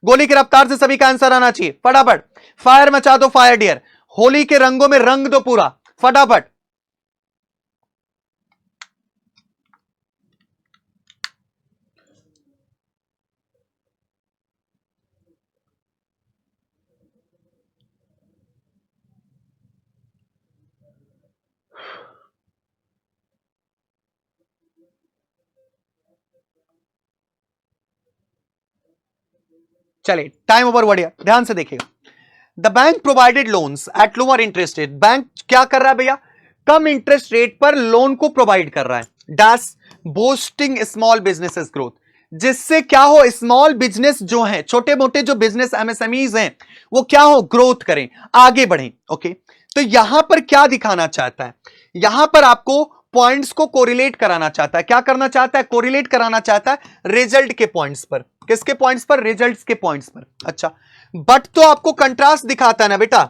गोली की रफ्तार से सभी का आंसर आना चाहिए, फटाफट फायर मचा दो, फायर डियर, होली के रंगों में रंग दो पूरा, फटाफट। चलिए टाइम ओवर बढ़िया, ध्यान से देखिएगा। The bank provided loans at lower interest rate, bank क्या कर रहा है भैया, कम इंटरेस्ट रेट पर लोन को प्रोवाइड कर रहा है, dash boosting small businesses growth, जिससे क्या हो, स्मॉल बिजनेस जो है, छोटे मोटे जो बिजनेस एमएसएमईज हैं, वो क्या हो, ग्रोथ करें, आगे बढ़ें। ओके, तो यहां पर क्या दिखाना चाहता है, यहां पर आपको पॉइंट्स को कोरिलेट कराना चाहता है, क्या करना चाहता है, कोरिलेट कराना चाहता है रिजल्ट के पॉइंट्स पर, किसके पॉइंट्स पर, रिजल्ट्स के पॉइंट्स पर। अच्छा, बट तो आपको कंट्रास्ट दिखाता है ना बेटा,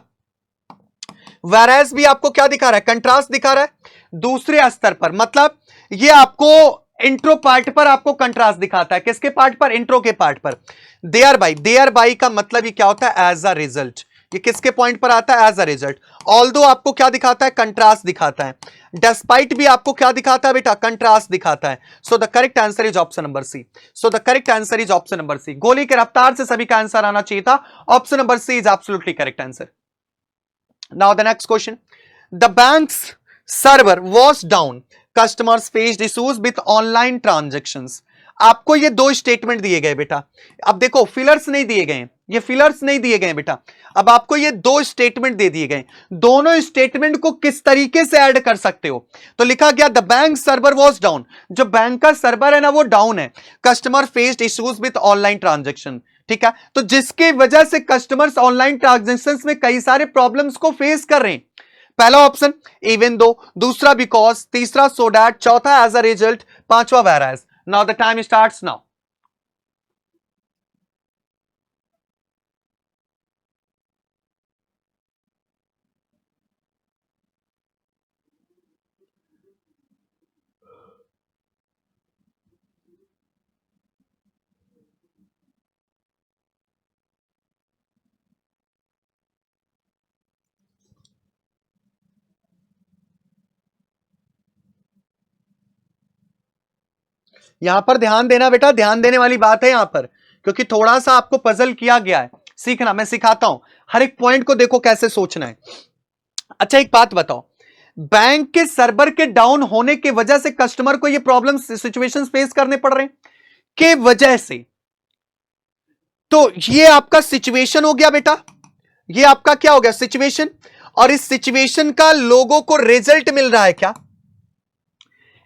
वेराज भी आपको क्या दिखा रहा है, कंट्रास्ट दिखा रहा है दूसरे स्तर पर, मतलब ये आपको इंट्रो पार्ट पर आपको कंट्रास्ट दिखाता है, किसके पार्ट पर, इंट्रो के पार्ट पर। देयर बाई का मतलब ये क्या होता है, एज अ रिजल्ट, ये किसके पॉइंट पर आता है, एज अ रिजल्ट। ऑल्दो आपको क्या दिखाता है, कंट्रास्ट दिखाता है। डेस्पाइट भी आपको क्या दिखाता है बेटा, कंट्रास्ट दिखाता है। So the correct answer is option number C, so the correct answer is option number C. गोली के रफ्तार से सभी का आंसर आना चाहिए था, option number C is absolutely correct answer. Now the next question, the bank's server was down, customers faced issues with online transactions. आपको ये दो स्टेटमेंट दिए गए बेटा, अब देखो फिलर्स नहीं दिए गए, ये फिलर्स नहीं दिए गए बेटा, अब आपको ये दो स्टेटमेंट दे दिए गए, दोनों स्टेटमेंट को किस तरीके से ऐड कर सकते हो। तो लिखा गया the bank server was down, जो बैंक का सर्वर है ना वो डाउन है, customer faced issues with online transaction. ठीक है, तो जिसके वजह से कस्टमर्स ऑनलाइन ट्रांजैक्शंस में कई सारे प्रॉब्लम्स को फेस कर रहे हैं। पहला ऑप्शन इवन दो, दूसरा बिकॉज, तीसरा सो दैट, चौथा एज अ रिजल्ट, पांचवा whereas. Now the time starts now. यहां पर ध्यान देना बेटा, ध्यान देने वाली बात है यहां पर, क्योंकि थोड़ा सा आपको पजल किया गया है, सीखना, मैं सिखाता हूं हर एक पॉइंट को, देखो कैसे सोचना है। अच्छा एक बात बताओ, बैंक के सर्वर के डाउन होने की वजह से कस्टमर को ये प्रॉब्लम सिचुएशन फेस करने पड़ रहे हैं के वजह से, तो ये आपका सिचुएशन हो गया बेटा, ये आपका क्या हो गया, सिचुएशन। और इस सिचुएशन का लोगों को रिजल्ट मिल रहा है क्या,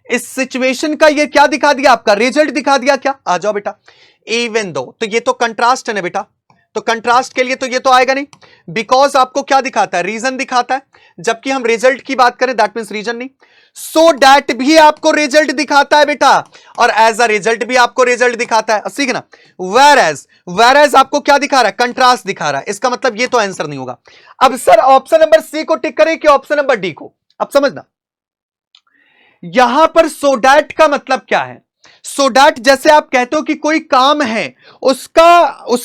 इस सिचुएशन का ये क्या दिखा दिया, आपका रिजल्ट दिखा दिया क्या, आ जाओ बेटा। इवन दो, तो ये तो कंट्रास्ट है ना बेटा, तो कंट्रास्ट के लिए तो ये तो आएगा नहीं, बिकॉज आपको क्या दिखाता है, रीजन दिखाता है, जबकि हम रिजल्ट की बात करें दैट मींस रीजन नहीं। सो डैट भी आपको रिजल्ट दिखाता है बेटा, और एज अ रिजल्ट भी आपको रिजल्ट दिखाता है, सीखना। वेर एज आपको क्या दिखा रहा है, कंट्रास्ट दिखा रहा है, इसका मतलब ये तो आंसर नहीं होगा। अब सर ऑप्शन नंबर सी को टिक करें कि ऑप्शन नंबर डी को, अब समझना यहां पर सो डैट का मतलब क्या है। सो डैट जैसे आप कहते हो कि कोई काम है, उस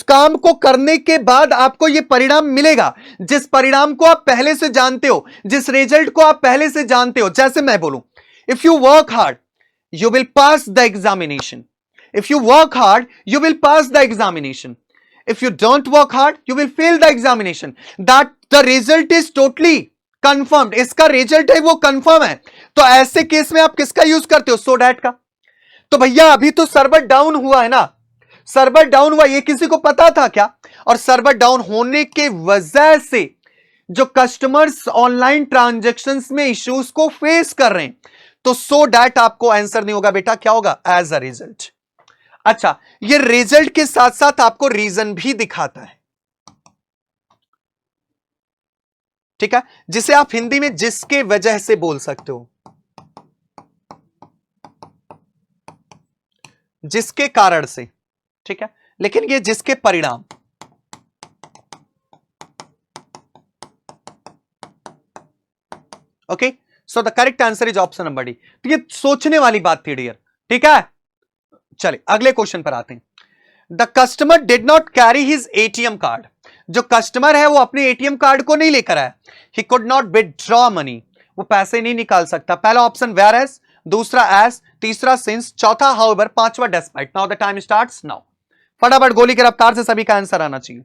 काम को करने के बाद आपको यह परिणाम मिलेगा, जिस परिणाम को आप पहले से जानते हो, जिस रिजल्ट को आप पहले से जानते हो। जैसे मैं बोलूं, if you work hard you will pass the examination, If you work hard, you will pass the examination. If you don't work hard, you will fail the examination. That the result is totally confirmed. इसका result है वो confirm है. तो ऐसे case में आप किसका use करते हो? So that का. तो भैया अभी तो सर्वर डाउन हुआ है ना, सर्वर डाउन हुआ, ये किसी को पता था क्या? और सर्वर डाउन होने के वजह से जो कस्टमर्स ऑनलाइन ट्रांजैक्शंस में इश्यूज को फेस कर रहे हैं, तो सो डैट आपको आंसर नहीं होगा बेटा, क्या होगा? As a result. अच्छा, ये रिजल्ट के साथ साथ आपको रीजन भी दिखाता है, ठीक है, जिसे आप हिंदी में जिसके वजह से बोल सकते हो, जिसके कारण से, ठीक है, लेकिन ये जिसके परिणाम. Okay, so the correct answer is option number D. तो ये सोचने वाली बात थी डियर, ठीक है. चलिए अगले क्वेश्चन पर आते हैं. The customer did not carry his ATM card. जो कस्टमर है वो अपने एटीएम कार्ड को नहीं लेकर आया. He could not withdraw money. वो पैसे नहीं निकाल सकता. पहला ऑप्शन वेयर एज, दूसरा एज, तीसरा सिंस, चौथा हाउएवर, पांचवा despite. Now the time starts now. फटाफट गोली की रफ्तार से सभी का आंसर आना चाहिए.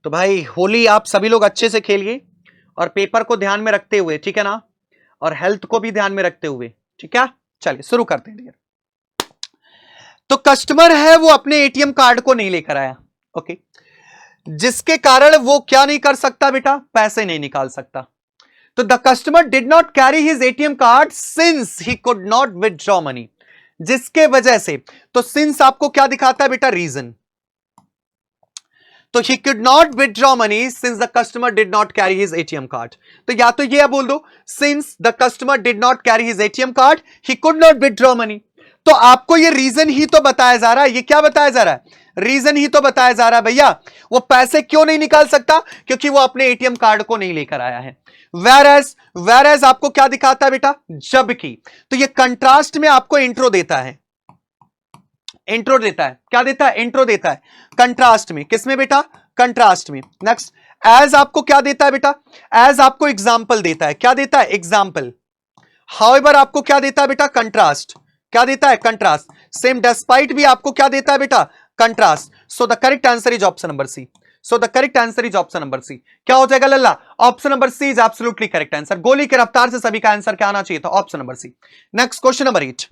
तो भाई होली आप सभी लोग अच्छे से खेलिए और पेपर को ध्यान में रखते हुए, ठीक है ना, और हेल्थ को भी ध्यान में रखते हुए, ठीक है. चलिए शुरू करते हैं डियर. तो कस्टमर है वो अपने एटीएम कार्ड को नहीं लेकर आया. ओके, जिसके कारण वो क्या नहीं कर सकता बेटा? पैसे नहीं निकाल सकता. तो the customer did not carry his ATM card since he could not withdraw money. जिसके वजह से, तो सिंस आपको क्या दिखाता है बेटा? रीजन. तो he could not withdraw money since the customer did not carry his ATM card. तो या तो ये बोल दो since the customer did not carry his ATM card, he could not withdraw money. तो आपको ये रीजन ही तो बताया जा रहा है. ये क्या बताया जा रहा है? रीजन ही तो बताया जा रहा है भैया. वो पैसे क्यों नहीं निकाल सकता? क्योंकि वो अपने एटीएम कार्ड को नहीं लेकर आया है. वेर एज आपको क्या दिखाता है बेटा? जबकि. तो ये कंट्रास्ट में आपको इंट्रो देता है. इंट्रो देता है. क्या देता है? इंट्रो देता है. कंट्रास्ट में. किसमें बेटा? कंट्रास्ट में. नेक्स्ट, एज आपको क्या देता है बेटा? एज आपको एग्जाम्पल देता है. क्या देता है? एग्जाम्पल. हाउएवर आपको क्या देता है बेटा? कंट्रास्ट. क्या देता है? कंट्रास्ट. सेम डेस्पाइट भी आपको क्या देता है बेटा? Contrast. So the correct answer is option number C. So the correct answer is option number C. क्या हो जाएगा लल्ला? Option number C is absolutely correct answer. गोली की रफ्तार से सभी का आंसर क्या आना चाहिए था? Option number C. Next question number 8.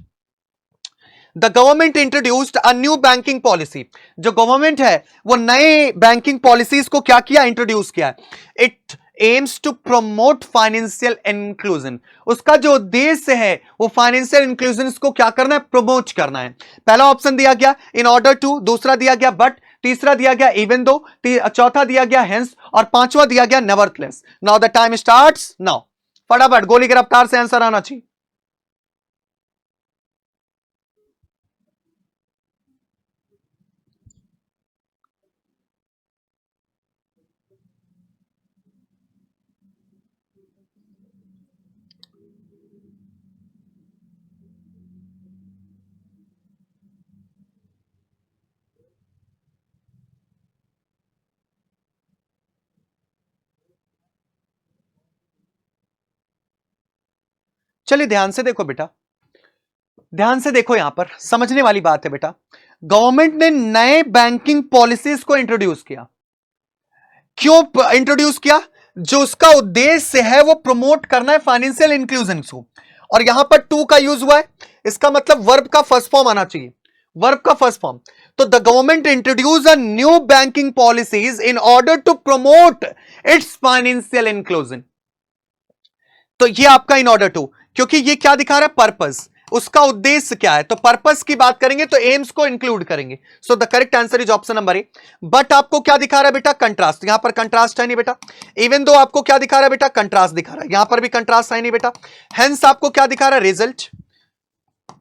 The government introduced a new banking policy. जो गवर्नमेंट है वो नए बैंकिंग पॉलिसीज को क्या किया? इंट्रोड्यूस किया. It aims to promote financial inclusion. उसका जो उद्देश्य है वो फाइनेंशियल इंक्लूजन को क्या करना है? प्रमोट करना है. पहला ऑप्शन दिया गया इन ऑर्डर टू, दूसरा दिया गया बट, तीसरा दिया गया इवन दो, चौथा दिया गया हेंस, और पांचवा दिया गया nevertheless. Now the time starts now. फटाफट गोली की रफ्तार से आंसर आना चाहिए. चलिए ध्यान से देखो बेटा, ध्यान से देखो, यहां पर समझने वाली बात है बेटा. गवर्नमेंट ने नए बैंकिंग पॉलिसीज को इंट्रोड्यूस किया. क्यों इंट्रोड्यूस किया? जो उसका उद्देश्य है वो प्रमोट करना है फाइनेंशियल इंक्लूजन को. और यहां पर टू का यूज हुआ है, इसका मतलब वर्ब का फर्स्ट फॉर्म आना चाहिए. वर्ब का फर्स्ट फॉर्म. तो the government introduce a new banking policies in order to promote its financial inclusion. तो ये आपका इन ऑर्डर टू, क्योंकि ये क्या दिखा रहा है? पर्पस. उसका उद्देश्य क्या है? तो पर्पस की बात करेंगे तो एम्स को इंक्लूड करेंगे. सो the correct answer is option number A. But आपको क्या दिखा रहा है बेटा? कंट्रास्ट. यहां पर कंट्रास्ट है नहीं बेटा. इवन दो आपको क्या दिखा रहा है बेटा? कंट्रास्ट दिखा रहा है. यहां पर भी कंट्रास्ट है नहीं बेटा. हेंस आपको क्या दिखा रहा है? रिजल्ट.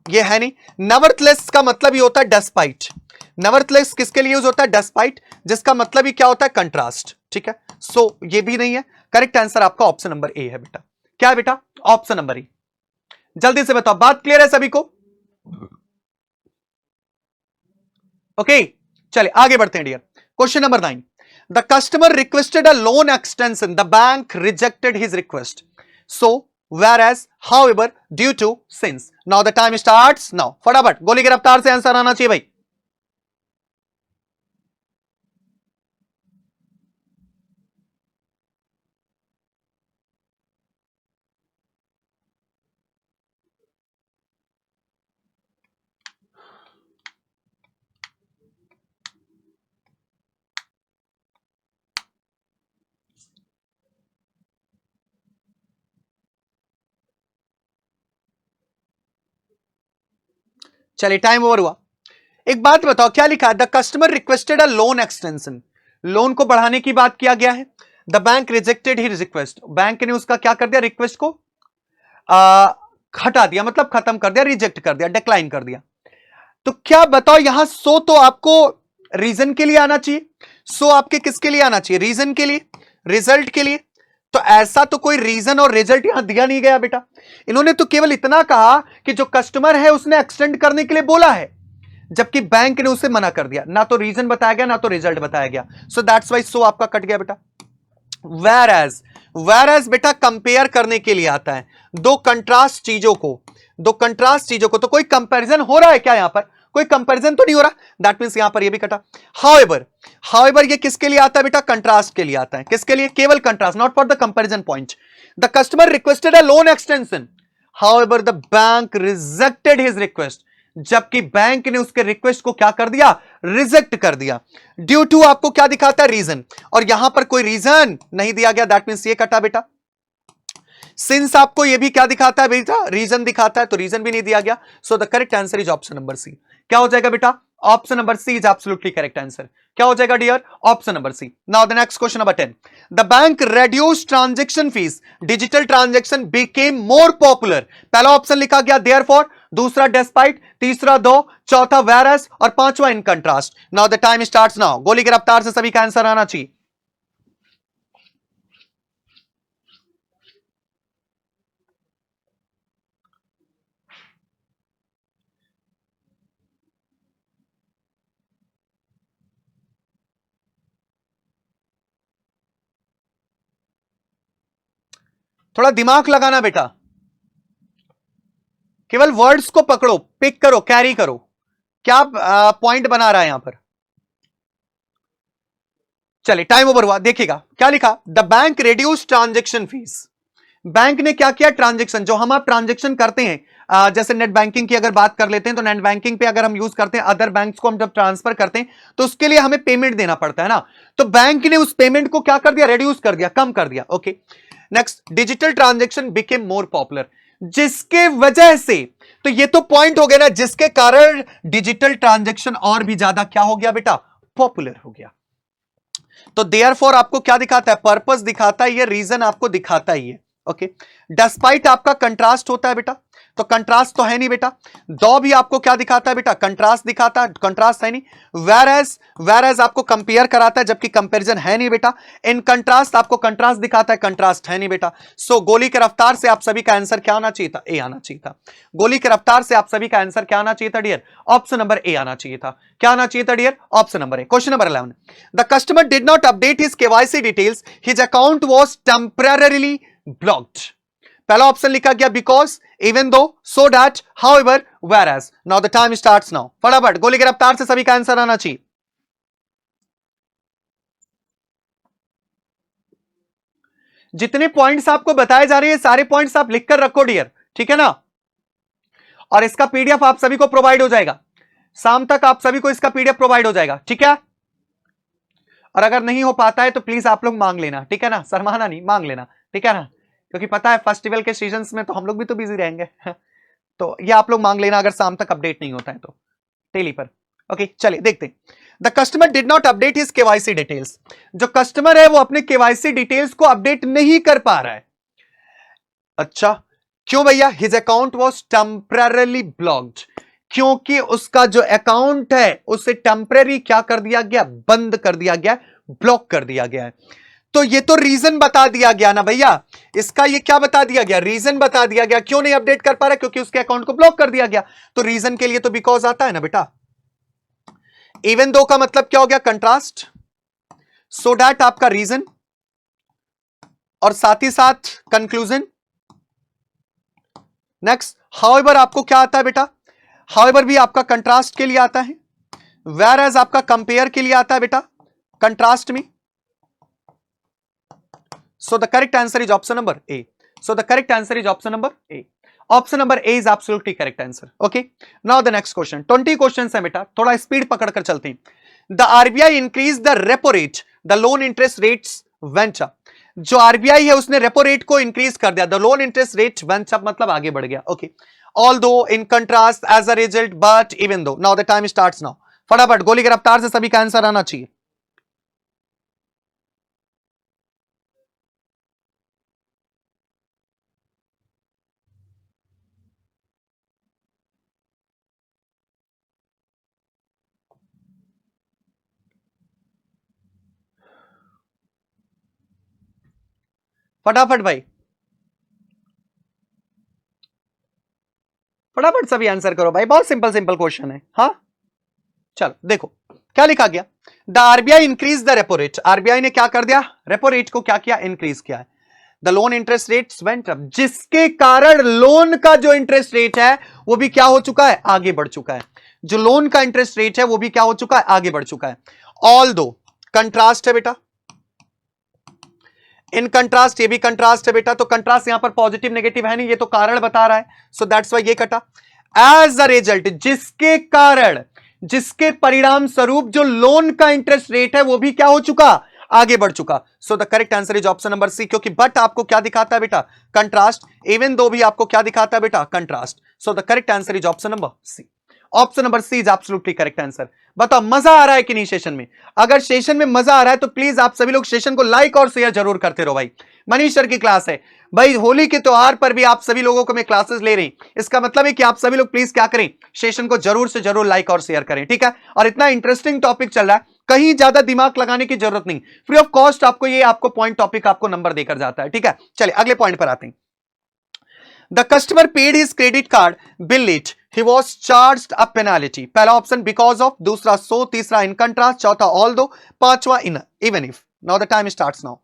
ये है नहीं. नेवरथलेस का मतलब ये होता है डेस्पाइट. नेवरथलेस किसके लिए यूज होता है? डेस्पाइट, जिसका मतलब ही क्या होता है? कंट्रास्ट. ठीक है, सो ये भी नहीं है. करेक्ट आंसर आपका ऑप्शन नंबर ए है बेटा. क्या है बेटा? ऑप्शन नंबर ई। जल्दी से बताओ, बात क्लियर है सभी को? ओके, चलिए आगे बढ़ते हैं dear. Question number 9, the customer requested a loan extension, the bank rejected his request, so whereas however due to since, now the time starts now। फटाफट गोली की रफ्तार से आंसर आना चाहिए भाई। चलिए टाइम ओवर हुआ। एक बात बताओ, क्या लिखा है? The customer requested a loan extension, loan को बढ़ाने की बात किया गया है। The bank rejected his request, bank ने उसका क्या कर दिया? रिक्वेस्ट को हटा दिया, मतलब खत्म कर दिया, रिजेक्ट कर दिया, डिक्लाइन कर दिया। तो क्या बताओ यहां सो तो आपको रीजन के लिए आना चाहिए, सो आपके किसके लिए आना चाहिए? रीजन के लिए, रिजल्ट के लिए। तो ऐसा तो कोई रीजन और रिजल्ट यहां दिया नहीं गया बेटा। इन्होंने तो केवल इतना कहा कि जो कस्टमर है उसने एक्सटेंड करने के लिए बोला है, जबकि बैंक ने उसे मना कर दिया। ना तो रीजन बताया गया, ना तो रिजल्ट बताया गया। सो दैट्स वाई सो आपका कट गया बेटा। वेरएज बेटा कंपेयर करने के लिए आता है दो कंट्रास्ट चीजों को, दो कंट्रास्ट चीजों को। तो कोई कंपैरिजन हो रहा है क्या? यहां पर कोई कंपैरिजन तो नहीं हो रहा, दैट मींस यहां पर ये भी कटा। हाउएवर ये किसके लिए आता है बेटा? कंट्रास्ट के लिए आता है। किसके लिए? केवल contrast, not for the comparison point. The customer requested a loan extension, however the bank rejected his request, जबकि बैंक ने उसके रिक्वेस्ट को क्या कर दिया? रिजेक्ट कर दिया। ड्यू टू आपको क्या दिखाता है? रीजन, और यहां पर कोई रीजन नहीं दिया गया, दैट मींस ये कटा बेटा। सिंस आपको ये भी क्या दिखाता है बेटा? रीजन दिखाता है, तो रीजन भी नहीं दिया गया। So the correct answer is option number C. क्या हो जाएगा बेटा? Option number C is absolutely correct answer. क्या हो जाएगा dear? Option number C. Now the next question number 10, the bank reduced transaction fees, digital transaction became more popular. पहला option लिखा गया therefore, दूसरा डेस्पाइट, तीसरा दो, चौथा whereas और पांचवा in contrast. Now the time starts now. गोली की रफ्तार से सभी का आंसर आना चाहिए। थोड़ा दिमाग लगाना बेटा, केवल वर्ड्स को पकड़ो, पिक करो, कैरी करो। क्या पॉइंट बना रहा है यहां पर? चलिए टाइम ओवर हुआ। देखिएगा क्या लिखा? The bank reduce transaction fees, bank ने क्या किया? ट्रांजेक्शन, जो हम आप ट्रांजेक्शन करते हैं, जैसे नेट बैंकिंग की अगर बात कर लेते हैं, तो नेट बैंकिंग पे अगर हम यूज करते हैं, अदर बैंक्स को हम जब ट्रांसफर करते हैं, तो उसके लिए हमें पेमेंट देना पड़ता है ना। तो बैंक ने उस पेमेंट को क्या कर दिया? रिड्यूस कर दिया, कम कर दिया। Okay, next, digital transaction became more popular, जिसके वजह से, तो ये तो पॉइंट हो गया ना, जिसके कारण डिजिटल ट्रांजेक्शन और भी ज्यादा क्या हो गया बेटा? पॉपुलर हो गया। तो देयरफॉर आपको क्या दिखाता है? पर्पस दिखाता है, ये रीजन आपको दिखाता ही है। ओके, डेस्पाइट आपका कंट्रास्ट होता है बेटा, तो कंट्रास्ट तो है नहीं बेटा। दो भी आपको क्या दिखाता है बेटा? कंट्रास्ट दिखाता है, कंट्रास्ट है नहीं। वेरएज आपको कंपेयर कराता है, जबकि कंपैरिजन है नहीं बेटा। इन कंट्रास्ट आपको कंट्रास्ट दिखाता है, कंट्रास्ट है नहीं बेटा। सो गोली की रफ्तार से आप सभी का आंसर क्या आना चाहिए था? ए आना चाहिए था। गोली की रफ्तार से आप सभी का आंसर क्या आना चाहिए था डियर? ऑप्शन नंबर ए आना चाहिए था। क्या आना चाहिए था dear? Option number A. Question number 11, the customer did not update his KYC details, his account was temporarily blocked. पहला ऑप्शन लिखा गया because, even though, so that, however, whereas. Now the time starts now. फटाफट गोली की रफ्तार से सभी का आंसर आना चाहिए। जितने पॉइंट्स आपको बताए जा रहे हैं, सारे पॉइंट्स आप लिखकर रखो डियर, ठीक है ना। और इसका पीडीएफ आप सभी को प्रोवाइड हो जाएगा, शाम तक आप सभी को इसका पीडीएफ प्रोवाइड हो जाएगा, ठीक है। और अगर नहीं हो पाता है तो प्लीज आप लोग मांग लेना, ठीक है ना, शर्माना नहीं, मांग लेना, ठीक है ना, क्योंकि पता है फेस्टिवल के सीजन में तो हम लोग भी तो बिजी रहेंगे। तो ये आप लोग मांग लेना अगर शाम तक अपडेट नहीं होता है तो टेली पर। ओके चलिए देखते हैं। The customer did not update his KYC details, जो कस्टमर है वो अपने केवाईसी डिटेल्स को अपडेट नहीं कर पा रहा है। अच्छा क्यों भैया? His account was temporarily blocked, क्योंकि उसका जो अकाउंट है उसे टेम्पररी क्या कर दिया गया? बंद कर दिया गया, ब्लॉक कर दिया गया है। तो ये तो रीजन बता दिया गया ना भैया, इसका ये क्या बता दिया गया, रीजन बता दिया गया। क्यों नहीं अपडेट कर पा रहा, क्योंकि उसके अकाउंट को ब्लॉक कर दिया गया। तो रीजन के लिए तो बिकॉज आता है ना बेटा। इवन दो का मतलब क्या हो गया, कंट्रास्ट, सो दैट आपका रीजन और साथ ही साथ कंक्लूजन। नेक्स्ट, हाउएवर आपको क्या आता है बेटा, हाउएवर भी आपका कंट्रास्ट के लिए आता है, वेयर एज आपका कंपेयर के लिए आता है बेटा कंट्रास्ट में। So the correct answer is option number A. So the correct answer is option number A. Option number A is absolutely correct answer. Okay. Now the next question. 20 questions है बेटा, थोड़ा speed पकड़ कर चलते हैं। The RBI increased the repo rate. The loan interest rates went up. जो RBI है उसने रेपो रेट को इंक्रीज कर दिया। The loan interest rate went up मतलब आगे बढ़ गया। Okay. Although in contrast as a result but even though. Now the time starts now. फटाफट गोली की रफ्तार से सभी का आंसर आना चाहिए। फटाफट भाई, फटाफट सभी आंसर करो भाई, बहुत सिंपल सिंपल क्वेश्चन है। हाँ चलो देखो क्या लिखा गया, the RBI increase the repo rate. RBI ने क्या कर दिया, रेपो रेट को क्या किया, इंक्रीज किया है। The loan interest rate went up, जिसके कारण लोन का जो इंटरेस्ट रेट है वो भी क्या हो चुका है, आगे बढ़ चुका है। जो लोन का इंटरेस्ट रेट है वो भी क्या हो चुका है, आगे बढ़ चुका है। ऑल दो कंट्रास्ट है बेटा, इन कंट्रास्ट, ये भी कंट्रास्ट है बेटा। तो कंट्रास्ट यहां पर पॉजिटिव नेगेटिव है नहीं, ये तो कारण बता रहा है। सो दैट्स व्हाई ये कटा। एज अ रिजल्ट, जिसके कारण, जिसके परिणाम स्वरूप जो लोन का इंटरेस्ट रेट है वो भी क्या हो चुका, आगे बढ़ चुका। So the correct answer is option number C, क्योंकि बट आपको क्या दिखाता है बेटा, कंट्रास्ट। इवन दो भी आपको क्या दिखाता है बेटा, contrast. So the correct answer is option number C. Option number C is absolutely correct answer. बताओ मजा आ रहा है कि नहीं सेशन में? अगर सेशन में मजा आ रहा है तो प्लीज आप सभी लोग सेशन को लाइक और शेयर जरूर करते रहो भाई। मनीष सर की क्लास है भाई, होली के त्योहार पर भी आप सभी लोगों को मैं क्लासेस ले रही, इसका मतलब है कि आप सभी लोग प्लीज क्या करें, सेशन को जरूर से जरूर लाइक और शेयर करें, ठीक है। और इतना इंटरेस्टिंग टॉपिक चल रहा है, कहीं ज्यादा दिमाग लगाने की जरूरत नहीं, फ्री ऑफ कॉस्ट आपको ये आपको पॉइंट टॉपिक आपको नंबर देकर जाता है, ठीक है। चलिए अगले पॉइंट पर आते हैं। The customer paid his credit card bill late. He was charged a penalty. पहला ऑप्शन because of, दूसरा so, तीसरा in contrast, चौथा although, पांचवा in even if. Now the time starts now.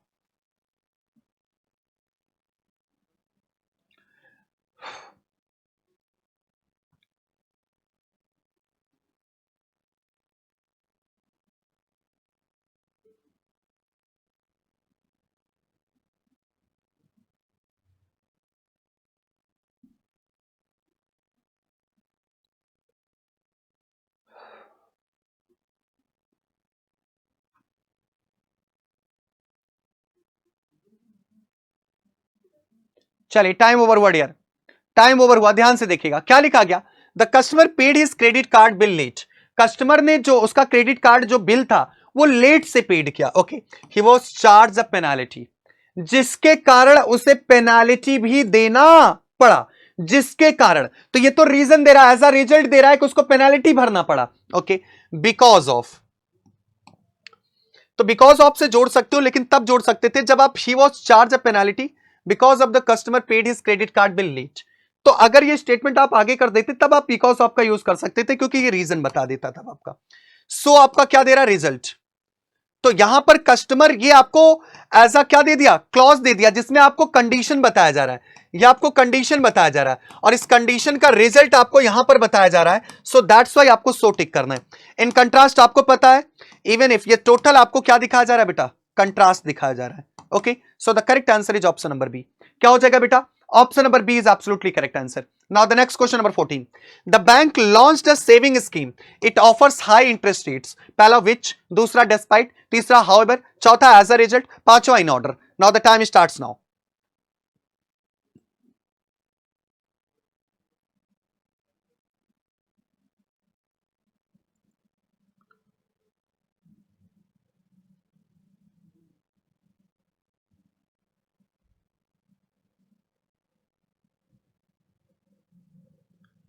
चलिए टाइम ओवर हुआ डियर, टाइम ओवर हुआ, ध्यान से देखिएगा क्या लिखा गया। The customer paid his credit card bill late. Customer ने जो उसका क्रेडिट कार्ड जो बिल था वो लेट से पेड किया। Okay, he was charge a penalty, जिसके कारण उसे पेनाल्टी भी देना पड़ा, जिसके कारण। तो ये तो रीजन दे रहा है, एज अ रिजल्ट दे रहा है कि उसको पेनाल्टी भरना पड़ा। ओके, बिकॉज ऑफ, तो बिकॉज ऑफ से जोड़ सकते हो, लेकिन तब जोड़ सकते थे जब आप he was charge a penalty because of the customer paid his credit card bill late. तो अगर ये स्टेटमेंट आप आगे कर देते तब आप बिकॉज ऑफ का यूज कर सकते थे, क्योंकि ये रीजन बता देता था आपका। सो आपका क्या दे रहा, रिजल्ट। तो यहां पर कस्टमर ये आपको एज अ क्या दे दिया, क्लॉज दे दिया, जिसमें आपको कंडीशन बताया जा रहा है, ये आपको कंडीशन बताया जा रहा है और इस कंडीशन का रिजल्ट आपको यहां पर बताया जा रहा है। सो दैट्स व्हाई आपको सो टिक करना है। इन कंट्रास्ट आपको पता है, इवन इफ, ये टोटल आपको क्या दिखाया जा रहा है बेटा, कंट्रास्ट दिखाया जा रहा है। Okay, so the correct answer is option number B. क्या हो जाएगा बेटा, option number B is absolutely correct answer. Now the next question number 14। The bank launched a saving scheme, it offers high interest rates. पहला which, दूसरा despite, तीसरा however, चौथा as a result, पांचवा in order. Now the time starts now.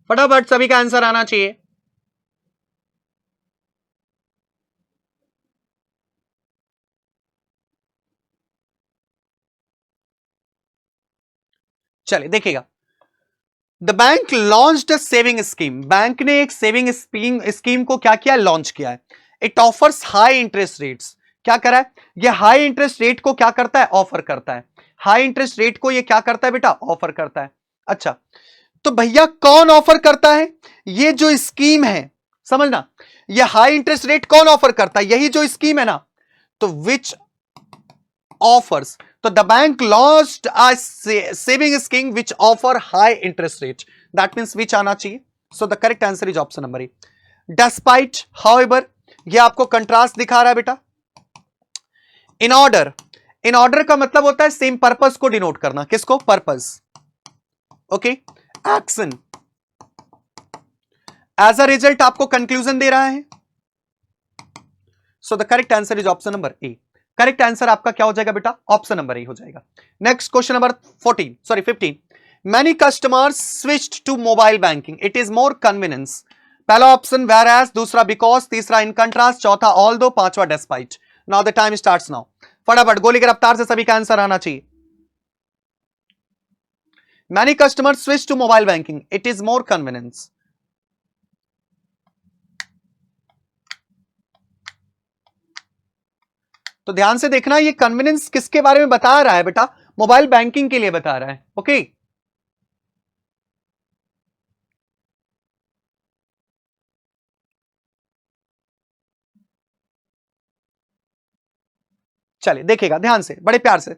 फटाफट सभी का answer आना चाहिए। चलिए देखिएगा, the bank launched a saving scheme, bank ने एक सेविंग स्कीम को क्या किया, लॉन्च किया है। It offers high interest rates, क्या करा है, ये हाई इंटरेस्ट रेट को क्या करता है, ऑफर करता है। हाई इंटरेस्ट रेट को ये क्या करता है बेटा, ऑफर करता है। अच्छा, तो भैया कौन ऑफर करता है, ये जो स्कीम है, समझना, ये हाई इंटरेस्ट रेट कौन ऑफर करता है, यही जो स्कीम है ना, तो विच ऑफर्स, तो the bank launched a saving scheme which offer high interest rate, that means which आना चाहिए। So the correct answer is option number A, despite, however, ये आपको कंट्रास्ट दिखा रहा है बेटा। इन ऑर्डर, इन ऑर्डर का मतलब होता है सेम पर्पस को डिनोट करना, किसको, purpose, okay. Action, as a result आपको कंक्लूजन दे रहा है। So the correct answer is option number A, correct answer आपका क्या हो जाएगा बेटा, ऑप्शन नंबर ए हो जाएगा। Next question number 15 many customers switched to mobile banking, it is more convenience. पहला ऑप्शन वेयर एज, दूसरा बिकॉज, तीसरा इन कंट्रास्ट, चौथा ऑल दो, पांचवा despite. Now the time starts now, फटाफट गोली की रफ्तार से सभी का आंसर आना चाहिए। Many customers switch to mobile banking, it is more convenience. तो ध्यान से देखना, ये कन्वीनियंस किसके बारे में बता रहा है बेटा, मोबाइल बैंकिंग के लिए बता रहा है, ओके। चलिए देखिएगा ध्यान से, बड़े प्यार से।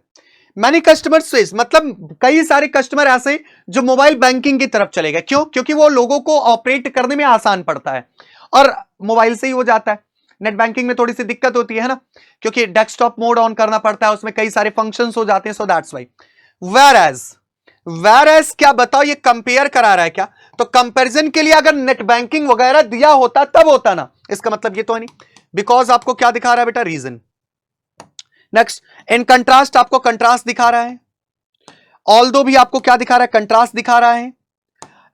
मैनी कस्टमर स्विच मतलब कई सारे कस्टमर ऐसे जो मोबाइल बैंकिंग की तरफ चले गए, क्यों, क्योंकि वो लोगों को ऑपरेट करने में आसान पड़ता है और मोबाइल से ही हो जाता है। नेट बैंकिंग में थोड़ी सी दिक्कत होती है ना, क्योंकि डेस्कटॉप मोड ऑन करना पड़ता है, उसमें कई सारे फंक्शंस हो जाते हैं, so that's why. Whereas क्या बताओ, ये कंपेयर करा रहा है क्या, तो कंपैरिजन के लिए अगर नेट बैंकिंग वगैरह दिया होता तब होता ना, इसका मतलब ये तो है नहीं। बिकॉज आपको क्या दिखा रहा है बेटा, रीजन। नेक्स्ट, इन कंट्रास्ट आपको कंट्रास्ट दिखा रहा है। ऑल दो भी आपको क्या दिखा रहा है, कंट्रास्ट दिखा रहा है।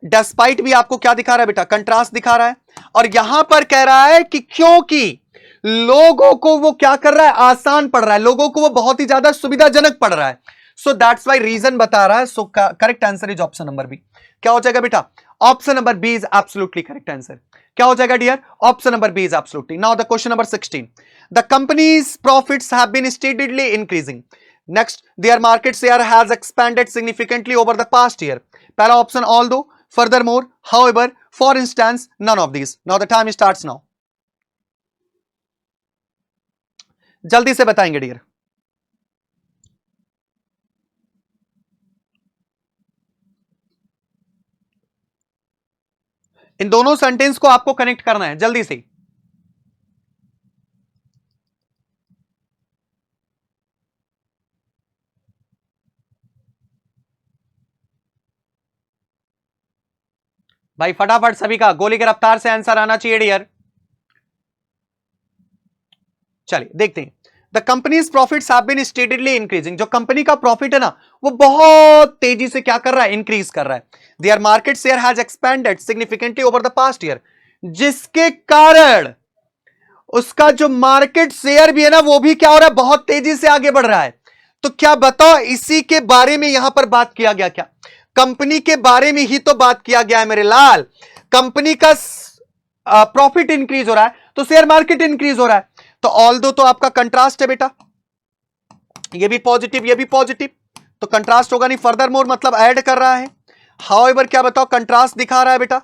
डेस्पाइट भी आपको क्या दिखा रहा है बेटा, कंट्रास्ट दिखा रहा है। और यहां पर कह रहा है कि क्योंकि लोगों को वो क्या कर रहा है, आसान पड़ रहा है, लोगों को वो बहुत ही ज्यादा सुविधाजनक पड़ रहा है। सो दैट्स वाई रीजन बता रहा है। So correct answer is option number B. क्या हो जाएगा बेटा, option number B is absolutely correct answer. क्या हो जाएगा dear, option number B is absolutely. Now the question number 16, the company's profits have been steadily increasing. Next, their market share has expanded significantly over the past year. पहला option although, furthermore, however, for instance, none of these. Now the time starts now. जल्दी से बताएंगे dear. इन दोनों sentence को आपको connect करना है जल्दी से। भाई फटाफट सभी का गोली की रफ्तार से आंसर आना चाहिए डियर। चलिए देखते हैं। The company's profits have been steadily increasing, जो कंपनी का प्रॉफिट है ना वो बहुत तेजी से क्या कर रहा है, इंक्रीज कर रहा है। There market share has expanded significantly over the past year, जिसके कारण उसका जो मार्केट शेयर भी है ना वो भी क्या हो रहा है, बहुत तेजी से आगे बढ़ रहा है। तो क्या बताओ, इसी के बारे में यहां पर बात किया गया, क्या कंपनी के बारे में ही तो बात किया गया है मेरे लाल। कंपनी का प्रॉफिट इंक्रीज हो रहा है तो शेयर मार्केट इंक्रीज हो रहा है। तो ऑल दो तो आपका कंट्रास्ट है बेटा, ये भी पॉजिटिव ये भी पॉजिटिव, तो कंट्रास्ट होगा नहीं, फर्दर मोर मतलब ऐड कर रहा है। हाउएवर क्या बताओ, कंट्रास्ट दिखा रहा है बेटा,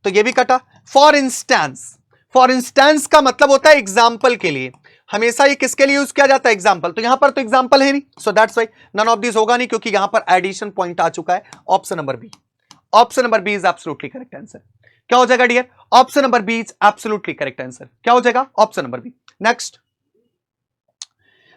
तो ये भी कटा। फॉर इंस्टेंस, फॉर इंस्टेंस का मतलब होता है एग्जाम्पल के लिए, हमेशा ये किसके लिए यूज किया जाता है, एग्जाम्पल। तो यहां पर तो एग्जाम्पल है नहीं, so that's why none of this होगा नहीं, क्योंकि यहां पर एडिशन पॉइंट आ चुका है। Option number B, option number B is absolutely correct answer. क्या हो जाएगा dear, option number B is absolutely correct answer. क्या हो जाएगा, option number B. Next,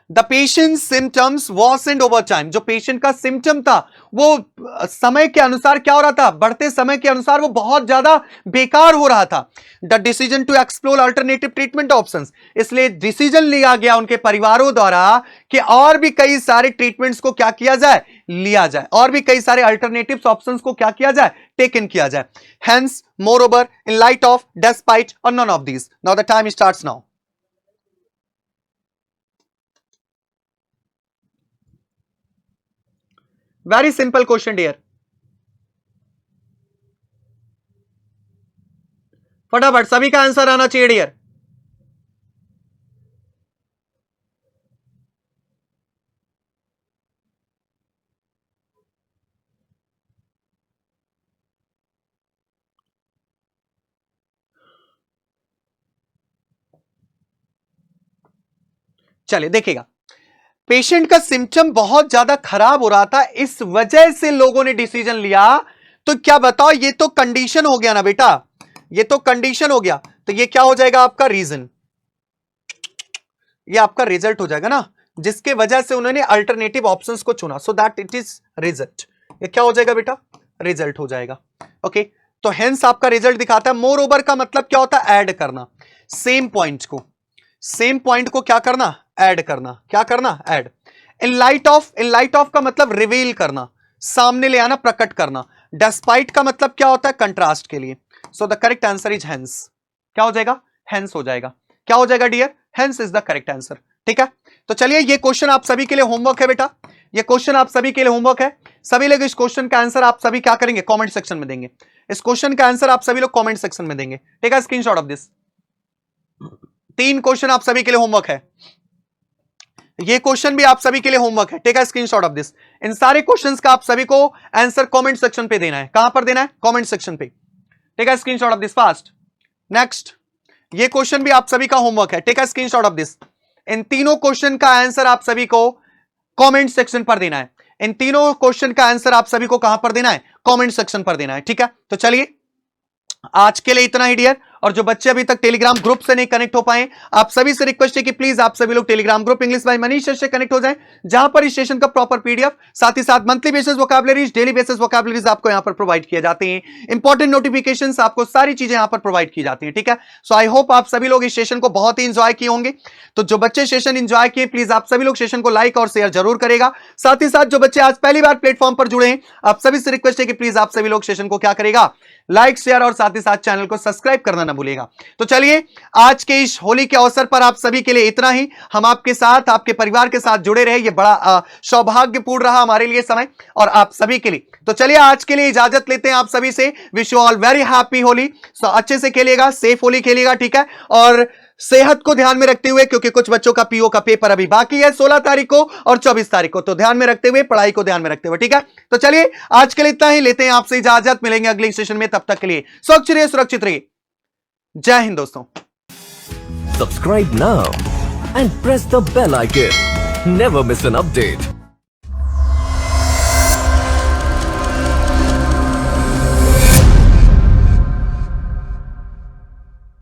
the patient symptoms worsened over time, जो पेशेंट का सिम्टम था वो समय के अनुसार क्या हो रहा था, बढ़ते समय के अनुसार वो बहुत ज्यादा बेकार हो रहा था। The decision to explore alternative treatment options, इसलिए डिसीजन लिया गया उनके परिवारों द्वारा कि और भी कई सारे ट्रीटमेंट्स को क्या किया जाए, लिया जाए, और भी कई सारे अल्टरनेटिव ऑप्शंस को क्या किया जाए, टेकन किया जाए। Hence, moreover, in light of, despite और none of these. Now the time starts now. Very simple question dear, फटाफट सभी का आंसर आना चाहिए डियर। चलिए देखिएगा, पेशेंट का सिम्टम बहुत ज्यादा खराब हो रहा था, इस वजह से लोगों ने डिसीजन लिया। तो क्या बताओ, ये तो कंडीशन हो गया ना बेटा, ये तो कंडीशन हो गया, तो ये क्या हो जाएगा आपका रीजन, ये आपका रिजल्ट हो जाएगा ना, जिसके वजह से उन्होंने अल्टरनेटिव ऑप्शंस को चुना, so that it is result. ये क्या हो जाएगा बेटा, रिजल्ट हो जाएगा। ओके, तो हेंस आपका रिजल्ट दिखाता है। मोर ओवर का मतलब क्या होता है, ऐड करना सेम पॉइंट को, सेम पॉइंट को क्या करना, ऐड करना, क्या करना, ऐड। इन लाइट ऑफ का मतलब रिवील करना, सामने ले आना, प्रकट करना। डेस्पाइट का मतलब क्या होता है, कंट्रास्ट के लिए। So the correct answer is hence. क्या हो जाएगा, हेंस हो जाएगा। क्या हो जाएगा dear, hence is the correct answer. ठीक है, तो चलिए ये क्वेश्चन आप सभी के लिए होमवर्क है बेटा, ये क्वेश्चन आप सभी के लिए होमवर्क है। सभी लोग इस क्वेश्चन का आंसर आप सभी क्या करेंगे, कमेंट सेक्शन में देंगे। इस क्वेश्चन का आंसर आप सभी लोग कमेंट सेक्शन में देंगे। ठीक है, स्क्रीनशॉट ऑफ दिस। 3 क्वेश्चन आप सभी के लिए होमवर्क है, ये क्वेश्चन भी आप सभी के लिए होमवर्क है। Take a screenshot of this. इन सारे क्वेश्चंस का आप सभी को आंसर कमेंट सेक्शन पे देना है। कहां पर देना है, कमेंट सेक्शन पे। Take a screenshot of this fast. Next, ये क्वेश्चन भी आप सभी का होमवर्क है। Take a screenshot of this. इन तीनों क्वेश्चन का आंसर आप सभी को कमेंट सेक्शन पर देना है। इन तीनों क्वेश्चन का आंसर आप सभी को कहां पर देना है, कमेंट सेक्शन पर देना है। ठीक है, तो चलिए आज के लिए इतना ही डियर। और जो बच्चे अभी तक टेलीग्राम ग्रुप से नहीं कनेक्ट हो पाए, आप सभी से रिक्वेस्ट है कि प्लीज आप सभी लोग Telegram group English by Manish से कनेक्ट हो जाएं, जहां पर इस सेशन का प्रॉपर पीडीएफ, साथ ही साथ monthly basis vocabularies, daily basis vocabularies आपको यहां पर प्रोवाइड किए जाते हैं। इंपॉर्टेंट नोटिफिकेशंस, आपको सारी चीजें यहां पर प्रोवाइड की जाती हैं। ठीक है, सो आई होप आप सभी लोग इस सेशन को बहुत ही इंजॉय किए होंगे। तो जो बच्चे सेशन इंजॉय किए, प्लीज आप सभी लोग सेशन को लाइक और शेयर जरूर करेगा। साथ ही साथ जो बच्चे आज पहली बार प्लेटफॉर्म पर जुड़े हैं, आप सभी से रिक्वेस्ट है कि प्लीज आप सभी लोग सेशन को क्या करेगा, लाइक शेयर और साथ ही साथ चैनल को सब्सक्राइब करना ना भूलेगा। तो चलिए आज के इस होली के अवसर पर आप सभी के लिए इतना ही। हम आपके साथ, आपके परिवार के साथ जुड़े रहे, ये बड़ा सौभाग्यपूर्ण रहा हमारे लिए समय और आप सभी के लिए। तो चलिए आज के लिए इजाजत लेते हैं आप सभी से। Wish you all very happy Holi. अच्छे से खेलिएगा, सेफ होली खेलिएगा। ठीक है, और सेहत को ध्यान में रखते हुए, क्योंकि कुछ बच्चों का पीओ का पेपर अभी बाकी है 16 तारीख को और 24 तारीख को, तो ध्यान में रखते हुए, पढ़ाई को ध्यान में रखते हुए। ठीक है, तो चलिए आज के लिए इतना ही, लेते हैं आपसे इजाजत, मिलेंगे अगले सेशन में। तब तक के लिए स्वच्छ रहिए, सुरक्षित रहिए। जय हिंद दोस्तों। Subscribe now and press the bell icon. Never miss an update.